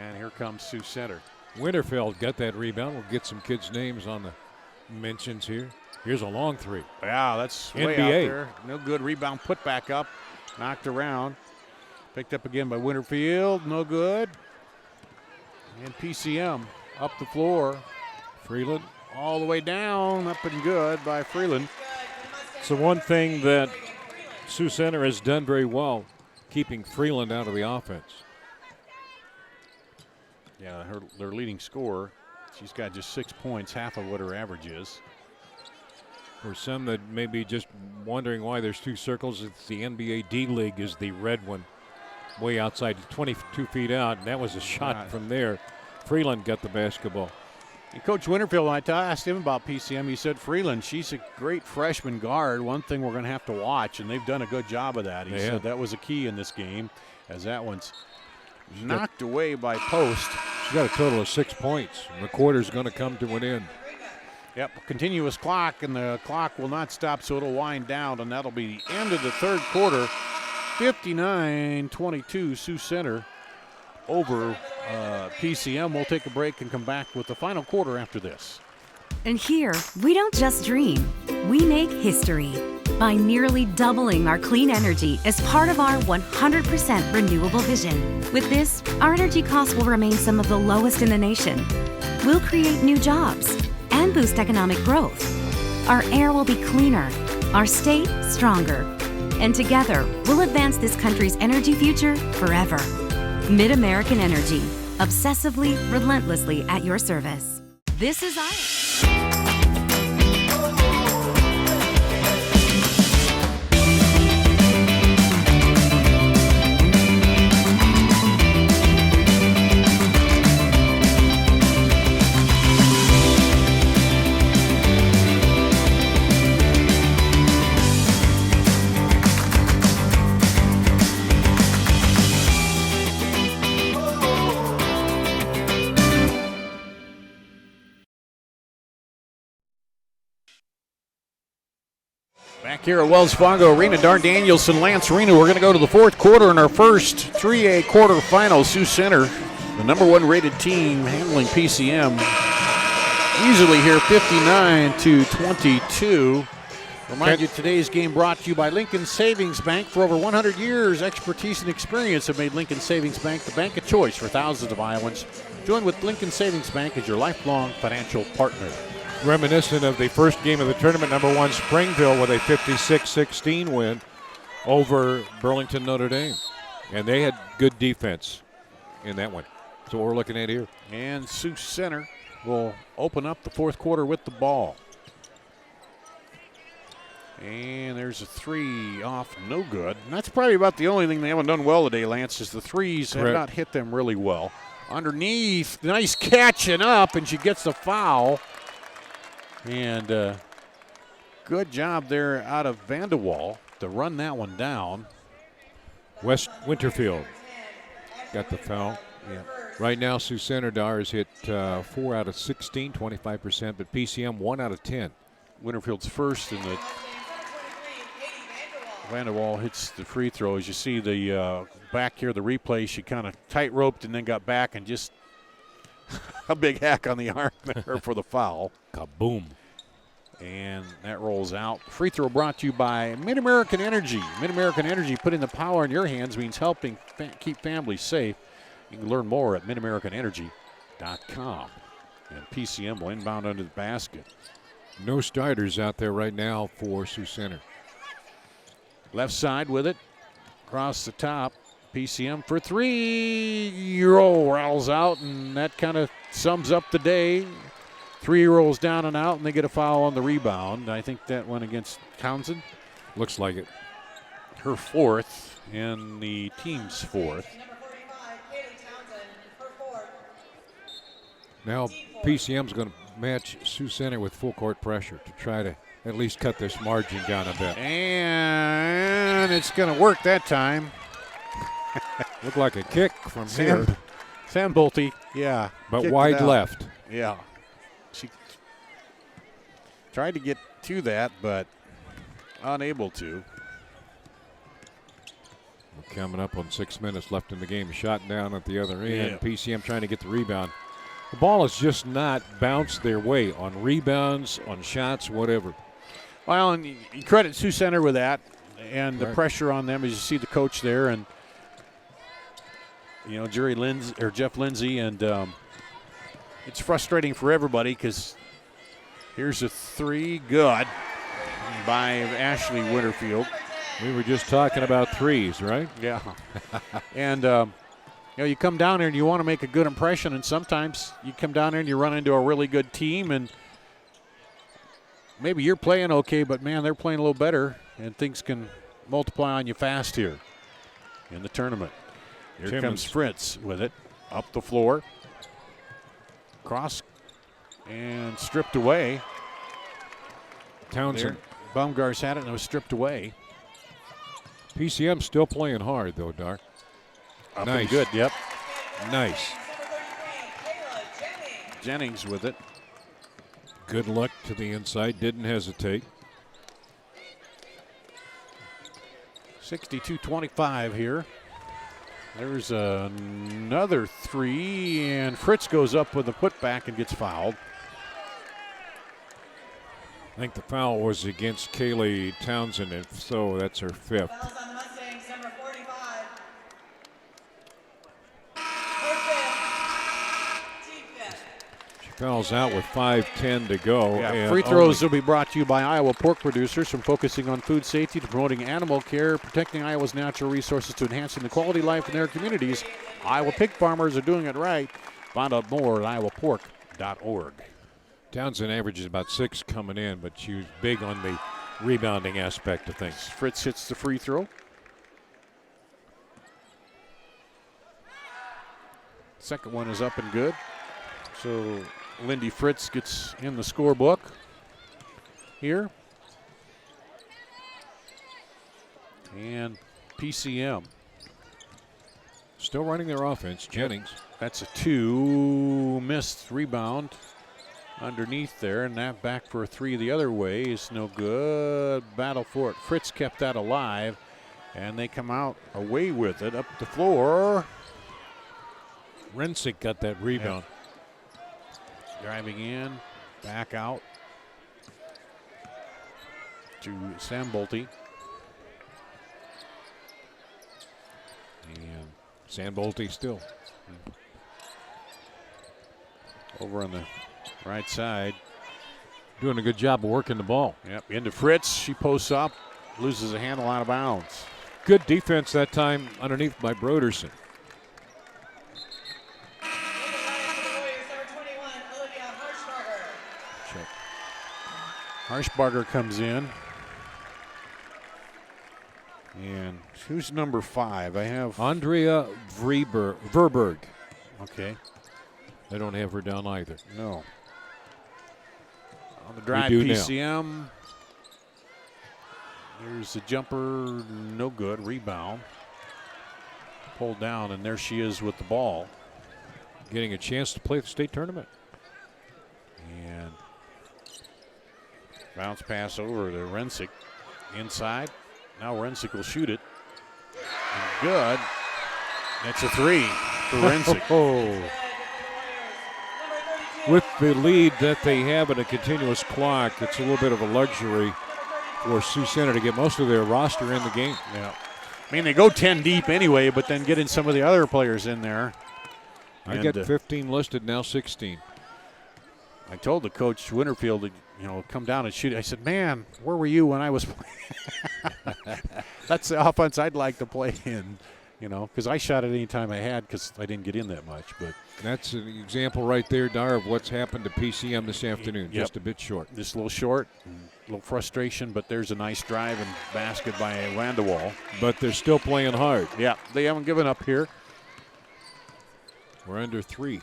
[SPEAKER 2] And here comes Sioux Center.
[SPEAKER 3] Winterfeld got that rebound. We'll get some kids' names on the mentions here. Here's a long three.
[SPEAKER 2] Yeah, that's way
[SPEAKER 3] NBA.
[SPEAKER 2] out there. No good. Rebound put back up. Knocked around. Picked up again by Winterfield. No good. And PCM up the floor.
[SPEAKER 3] Freeland.
[SPEAKER 2] All the way down. Up and good by Freeland.
[SPEAKER 3] So one thing that Sioux Center has done very well, keeping Freeland out of the offense.
[SPEAKER 1] Yeah, their leading scorer, she's got just 6 points, half of what her average is.
[SPEAKER 3] For some that may be just wondering why there's 2 circles, it's the NBA D-League is the red one, way outside, 22 feet out, and that was a shot from there. Freeland got the basketball.
[SPEAKER 1] And Coach Winterfield, when I asked him about PCM, he said Freeland, she's a great freshman guard. One thing we're going to have to watch, and they've done a good job of that. He said that was a key in this game, as that one's knocked away by Post.
[SPEAKER 3] She's got a total of 6 points, and the quarter's going to come to an end.
[SPEAKER 1] Yep, continuous clock, and the clock will not stop, so it'll wind down, and that'll be the end of the third quarter. 59-22, Sioux Center over PCM. We'll take a break and come back with the final quarter after this.
[SPEAKER 6] And here, we don't just dream, we make history by nearly doubling our clean energy as part of our 100% renewable vision. With this, our energy costs will remain some of the lowest in the nation. We'll create new jobs and boost economic growth. Our air will be cleaner, our state stronger, and together we'll advance this country's energy future forever. Mid-American Energy, obsessively, relentlessly at your service. This is
[SPEAKER 1] Back here at Wells Fargo Arena, Dar Danielson, Lance Arena. We're going to go to the fourth quarter in our first 3A quarterfinal. Sioux Center, the #1 rated team, handling PCM easily here, 59-22. Remind you, today's game brought to you by Lincoln Savings Bank. For over 100 years, expertise and experience have made Lincoln Savings Bank the bank of choice for thousands of Iowans. Join with Lincoln Savings Bank as your lifelong financial partner.
[SPEAKER 3] Reminiscent of the first game of the tournament, #1 Springville with a 56-16 win over Burlington Notre Dame. And they had good defense in that one. So what we're looking at here.
[SPEAKER 1] And Sioux Center will open up the fourth quarter with the ball. And there's a 3 off, no good. And that's probably about the only thing they haven't done well today, Lance, is the threes have not hit them really well. Underneath, nice catching up, and she gets the foul. And good job there out of Vanderwall to run that one down.
[SPEAKER 3] West Winterfield got the foul.
[SPEAKER 1] Yeah.
[SPEAKER 3] Right now, Sioux Center Dars hit 4 out of 16, 25%, but PCM 1 out of 10.
[SPEAKER 1] Winterfield's first, and the Vanderwall hits the free throw. As you see the back here, the replay, she kind of tight roped and then got back and just a big hack on the arm there for the foul.
[SPEAKER 3] Kaboom.
[SPEAKER 1] And that rolls out. Free throw brought to you by Mid-American Energy. Mid-American Energy, putting the power in your hands means helping keep families safe. You can learn more at midamericanenergy.com. And PCM will inbound under the basket.
[SPEAKER 3] No starters out there right now for Sioux Center.
[SPEAKER 1] Left side with it. Across the top. PCM for 3. Roll rattles out, and that kind of sums up the day. 3 rolls down and out, and they get a foul on the rebound. I think that went against Townsend.
[SPEAKER 3] Looks like it.
[SPEAKER 1] Her 4th and the team's 4th.
[SPEAKER 3] Now PCM's going to match Sioux Center with full court pressure to try to at least cut this margin down a bit.
[SPEAKER 1] And it's going to work that time.
[SPEAKER 3] Looked like a kick from here.
[SPEAKER 1] Sam Bolte, yeah.
[SPEAKER 3] But wide left.
[SPEAKER 1] Yeah. She tried to get to that, but unable to.
[SPEAKER 3] We're coming up on 6 minutes left in the game. Shot down at the other end.
[SPEAKER 1] Yeah.
[SPEAKER 3] PCM trying to get the rebound. The ball has just not bounced their way on rebounds, on shots, whatever.
[SPEAKER 1] Well, and you credit Sioux Center with that and the pressure on them as you see the coach there and, you know, Jeff Lindsay, and it's frustrating for everybody because here's a 3, good by Ashley Winterfield.
[SPEAKER 3] We were just talking about threes, right?
[SPEAKER 2] Yeah. And, you come down there and you want to make a good impression, and sometimes you come down there and you run into a really good team, and maybe you're playing okay, but, man, they're playing a little better, and things can multiply on you fast here in the tournament. Here
[SPEAKER 3] Timmons.
[SPEAKER 2] comes Fritz with it, up the floor. Cross and stripped away.
[SPEAKER 3] Townsend.
[SPEAKER 2] Baumgars had it and it was stripped away.
[SPEAKER 3] PCM still playing hard, though, Dar.
[SPEAKER 2] Up
[SPEAKER 3] Nice.
[SPEAKER 2] and good, yep.
[SPEAKER 3] Nice.
[SPEAKER 2] Jennings with it.
[SPEAKER 3] Good luck to the inside. Didn't hesitate.
[SPEAKER 2] 62-25 here. There's another three, and Fritz goes up with a putback and gets fouled.
[SPEAKER 3] I think the foul was against Kaylee Townsend, and so that's her fifth. She fouls out with 5:10 to go.
[SPEAKER 2] Yeah,
[SPEAKER 3] and
[SPEAKER 2] free throws will be brought to you by Iowa pork producers, from focusing on food safety to promoting animal care, protecting Iowa's natural resources to enhancing the quality of life in their communities. Iowa pig farmers are doing it right. Find out more at iowapork.org.
[SPEAKER 3] Townsend averages about 6 coming in, but she was big on the rebounding aspect of things.
[SPEAKER 2] Fritz hits the free throw. Second one is up and good. So Lindy Fritz gets in the scorebook here. And PCM
[SPEAKER 3] still running their offense. Jennings.
[SPEAKER 2] That's a 2. Missed rebound underneath there, and that back for a 3 the other way is no good. Battle for it. Fritz kept that alive, and they come out away with it up the floor.
[SPEAKER 3] Rensick got that rebound.
[SPEAKER 2] Driving in, back out to Sam Bolte.
[SPEAKER 3] And Sandbolte still.
[SPEAKER 2] Over on the right side.
[SPEAKER 3] Doing a good job of working the ball.
[SPEAKER 2] Yep, into Fritz. She posts up, loses a handle out of bounds.
[SPEAKER 3] Good defense that time underneath by Broderson.
[SPEAKER 2] Harshbarger comes in. And who's number 5? I have
[SPEAKER 3] Andrea Verberg.
[SPEAKER 2] Okay.
[SPEAKER 3] I don't have her down either.
[SPEAKER 2] No. On the drive,
[SPEAKER 3] We do
[SPEAKER 2] PCM. There's a jumper, no good. Rebound. Pulled down, and there she is with the ball.
[SPEAKER 3] Getting a chance to play the state tournament.
[SPEAKER 2] And bounce pass over to Rensick. Inside. Now Rensick will shoot it. And good. That's a 3 for Rensick.
[SPEAKER 3] With the lead that they have in a continuous clock, it's a little bit of a luxury for Sioux Center to get most of their roster in the game.
[SPEAKER 2] Yeah. I mean, they go 10 deep anyway, but then getting some of the other players in there.
[SPEAKER 3] I got 15 listed, now 16.
[SPEAKER 2] I told the coach, Winterfield, to, come down and shoot. I said, man, where were you when I was playing? That's the offense I'd like to play in, because I shot it any time I had because I didn't get in that much. But
[SPEAKER 3] that's an example right there, Dar, of what's happened to PCM this afternoon.
[SPEAKER 2] Yep.
[SPEAKER 3] Just a bit short.
[SPEAKER 2] Just a little short, a little frustration, but there's a nice drive and basket by Landewall.
[SPEAKER 3] But they're still playing hard.
[SPEAKER 2] Yeah, they haven't given up here.
[SPEAKER 3] We're under 3.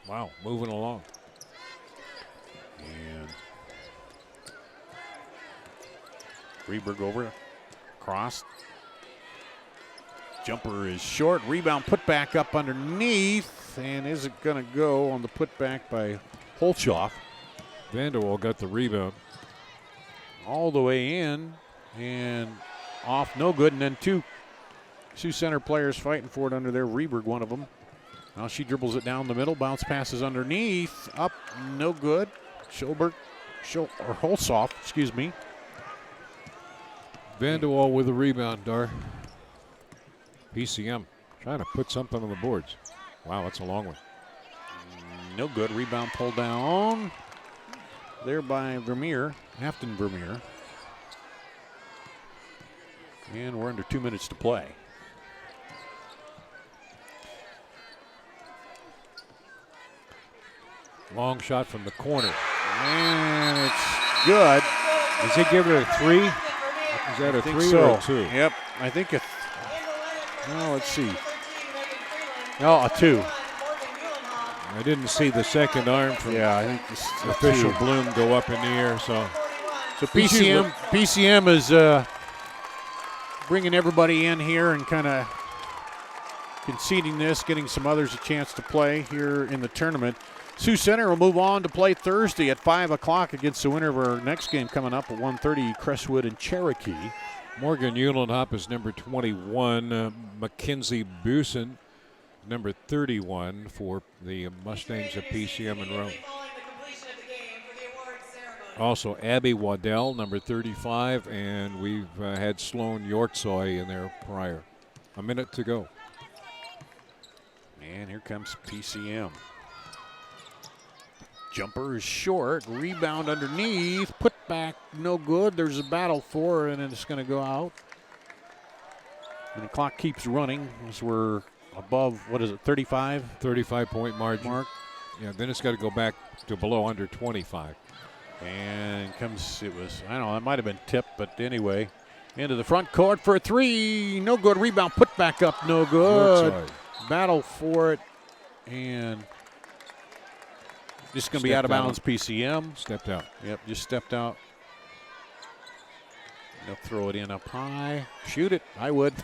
[SPEAKER 3] Wow, moving along.
[SPEAKER 2] And Reberg over, cross. Jumper is short. Rebound put back up underneath. And is it going to go on the putback by Holchoff?
[SPEAKER 3] Vanderwall got the rebound.
[SPEAKER 2] All the way in and off, no good. And then 2 Sioux Center players fighting for it under there. Reberg, one of them. Now she dribbles it down the middle. Bounce passes underneath. Up, no good. Holsoff, excuse me.
[SPEAKER 3] Vanderwall with the rebound, Dar. PCM trying to put something on the boards. Wow, that's a long one.
[SPEAKER 2] No good. Rebound pulled down there by Vermeer, Afton Vermeer. And we're under 2 minutes to play.
[SPEAKER 3] Long shot from the corner.
[SPEAKER 2] And it's good.
[SPEAKER 3] Does he give it a 3? Is that a 3
[SPEAKER 2] so.
[SPEAKER 3] or a 2?
[SPEAKER 2] Yep, I think it's. No, let's see. No, a 2.
[SPEAKER 3] I didn't see the second arm from
[SPEAKER 2] I think this is
[SPEAKER 3] official
[SPEAKER 2] 2.
[SPEAKER 3] Bloom go up in the air. So
[SPEAKER 2] PCM is bringing everybody in here and kind of conceding this, getting some others a chance to play here in the tournament. Sioux Center will move on to play Thursday at 5 o'clock against the winner of our next game coming up at 1:30, Crestwood and Cherokee.
[SPEAKER 3] Morgan Eulenhop is number 21. Mackenzie Busen, number 31 for the Mustangs of PCM and Rome. Also, Abby Waddell, number 35, and we've had Sloan Yorksoy in there prior. A minute to go.
[SPEAKER 2] And here comes PCM. Jumper is short, rebound underneath, put back, no good. There's a battle for it, and it's going to go out. And the clock keeps running as we're above, 35?
[SPEAKER 3] 35-point margin. Yeah, then it's got to go back to below under 25.
[SPEAKER 2] And comes, it might have been tipped, but anyway, into the front court for a 3. No good. Rebound, put back up, no good. Battle for it, and just going to be out of bounds. PCM.
[SPEAKER 3] Stepped out.
[SPEAKER 2] Yep, just stepped out. They'll throw it in up high. Shoot it. I would.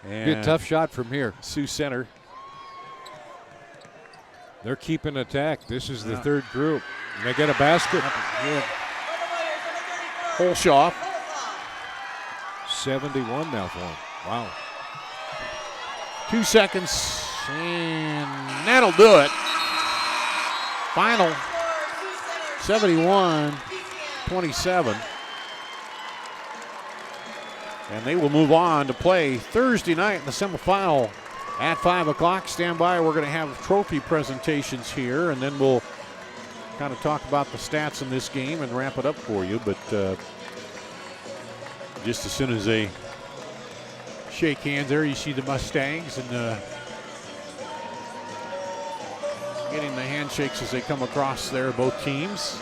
[SPEAKER 3] Be a tough shot from here.
[SPEAKER 2] Sioux Center.
[SPEAKER 3] They're keeping attack. This is the third group. And they get a basket.
[SPEAKER 2] Holshoff.
[SPEAKER 3] 71 now for him. Wow.
[SPEAKER 2] 2 seconds, and that'll do it. Final 71-27. And they will move on to play Thursday night in the semifinal at 5 o'clock. Stand by. We're going to have trophy presentations here, and then we'll kind of talk about the stats in this game and wrap it up for you. But just as soon as they shake hands there, you see the Mustangs and getting the handshakes as they come across there, both teams.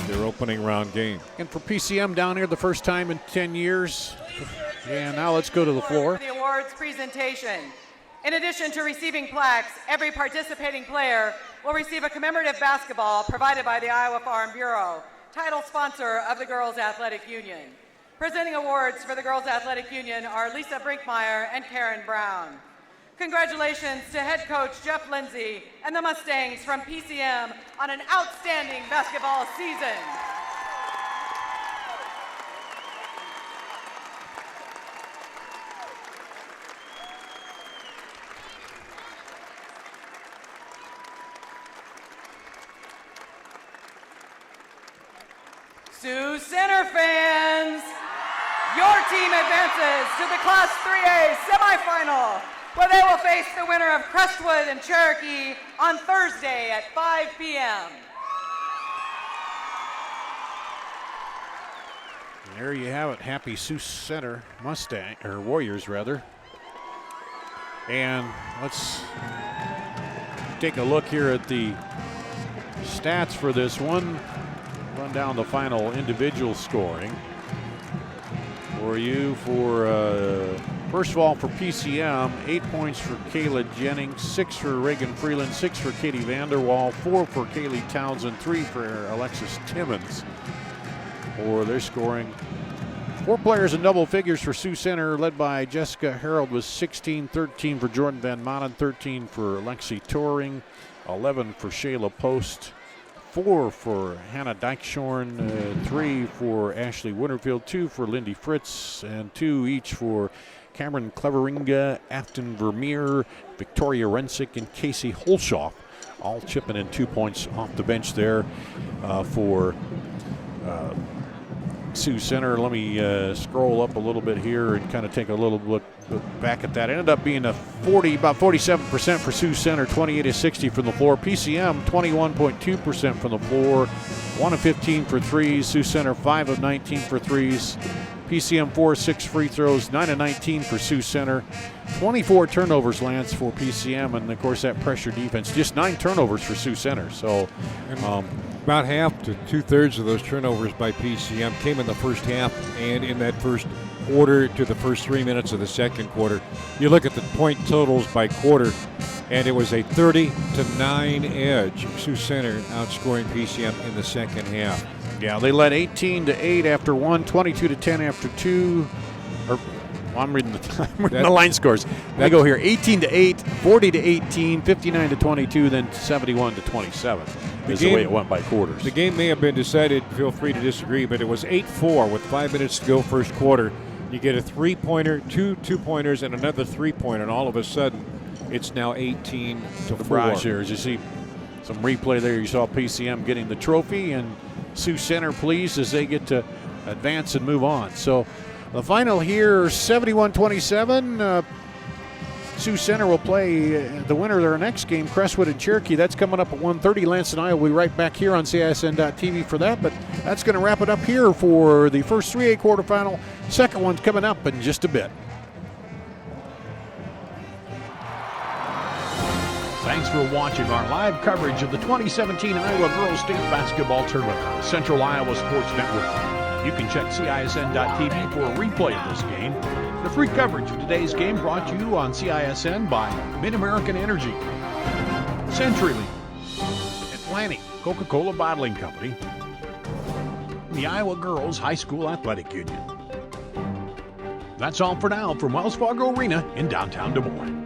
[SPEAKER 3] Their opening round game.
[SPEAKER 2] And for PCM down here, the first time in 10 years. And now let's go to the floor.
[SPEAKER 4] For the awards presentation. In addition to receiving plaques, every participating player will receive a commemorative basketball provided by the Iowa Farm Bureau, title sponsor of the Girls Athletic Union. Presenting awards for the Girls Athletic Union are Lisa Brinkmeyer and Karen Brown. Congratulations to head coach Jeff Lindsay and the Mustangs from PCM on an outstanding basketball season. Sioux Center fans, your team advances to the Class 3A semifinal, where they will face the winner of Crestwood and Cherokee on Thursday at 5 p.m.
[SPEAKER 2] There you have it. Happy Sioux Center Warriors rather. And let's take a look here at the stats for this one. Run down the final individual scoring for you. First of all, for PCM, 8 points for Kayla Jennings, 6 for Reagan Freeland, 6 for Katie Vanderwall, 4 for Kaylee Townsend, 3 for Alexis Timmons. For their scoring, 4 players in double figures for Sioux Center, led by Jessica Harold with 16, 13 for Jordan Van Manen, 13 for Lexi Toring, 11 for Shayla Post, 4 for Hannah Dykeshorn, 3 for Ashley Winterfield, 2 for Lindy Fritz, and 2 each for Cameron Cleveringa, Afton Vermeer, Victoria Rensick, and Casey Holshoff, all chipping in 2 points off the bench there for Sioux Center. Let me scroll up a little bit here and kind of take a little look back at that. It ended up being about 47% for Sioux Center, 28 of 60 from the floor. PCM 21.2% from the floor, 1 of 15 for threes. Sioux Center 5 of 19 for threes. PCM 4 of 6 free throws, 9 of 19 for Sioux Center. 24 turnovers, Lance, for PCM, and of course that pressure defense. Just 9 turnovers for Sioux Center. So
[SPEAKER 3] about half to 2/3 of those turnovers by PCM came in the first half and in that first quarter to the first 3 minutes of the second quarter. You look at the point totals by quarter, and it was a 30-9 edge. Sioux Center outscoring PCM in the second half.
[SPEAKER 2] Yeah, they led 18-8 after 1, 22-10 after 2. I'm reading the line scores. I go here: 18-8, 40-18, 59-22, then 71-27. Is the way it went by quarters.
[SPEAKER 3] The game may have been decided. Feel free to disagree, but it was 8-4 with 5 minutes to go first quarter. You get a 3-pointer, 2 2-pointers, and another 3-pointer, and all of a sudden, it's now 18-4.
[SPEAKER 2] The barrage here, as you see some replay there, you saw PCM getting the trophy, and Sioux Center pleased as they get to advance and move on. So the final here, 71-27. Sioux Center will play the winner of their next game, Crestwood and Cherokee. That's coming up at 1:30. Lance and I will be right back here on CISN.TV for that, but that's going to wrap it up here for the first 3A quarterfinal. Second one's coming up in just a bit.
[SPEAKER 1] Thanks for watching our live coverage of the 2017 Iowa Girls State Basketball Tournament on the Central Iowa Sports Network. You can check CISN.TV for a replay of this game. The free coverage of today's game brought to you on CISN by Mid-American Energy, CenturyLink, Atlantic Coca-Cola Bottling Company, and the Iowa Girls High School Athletic Union. That's all for now from Wells Fargo Arena in downtown Des Moines.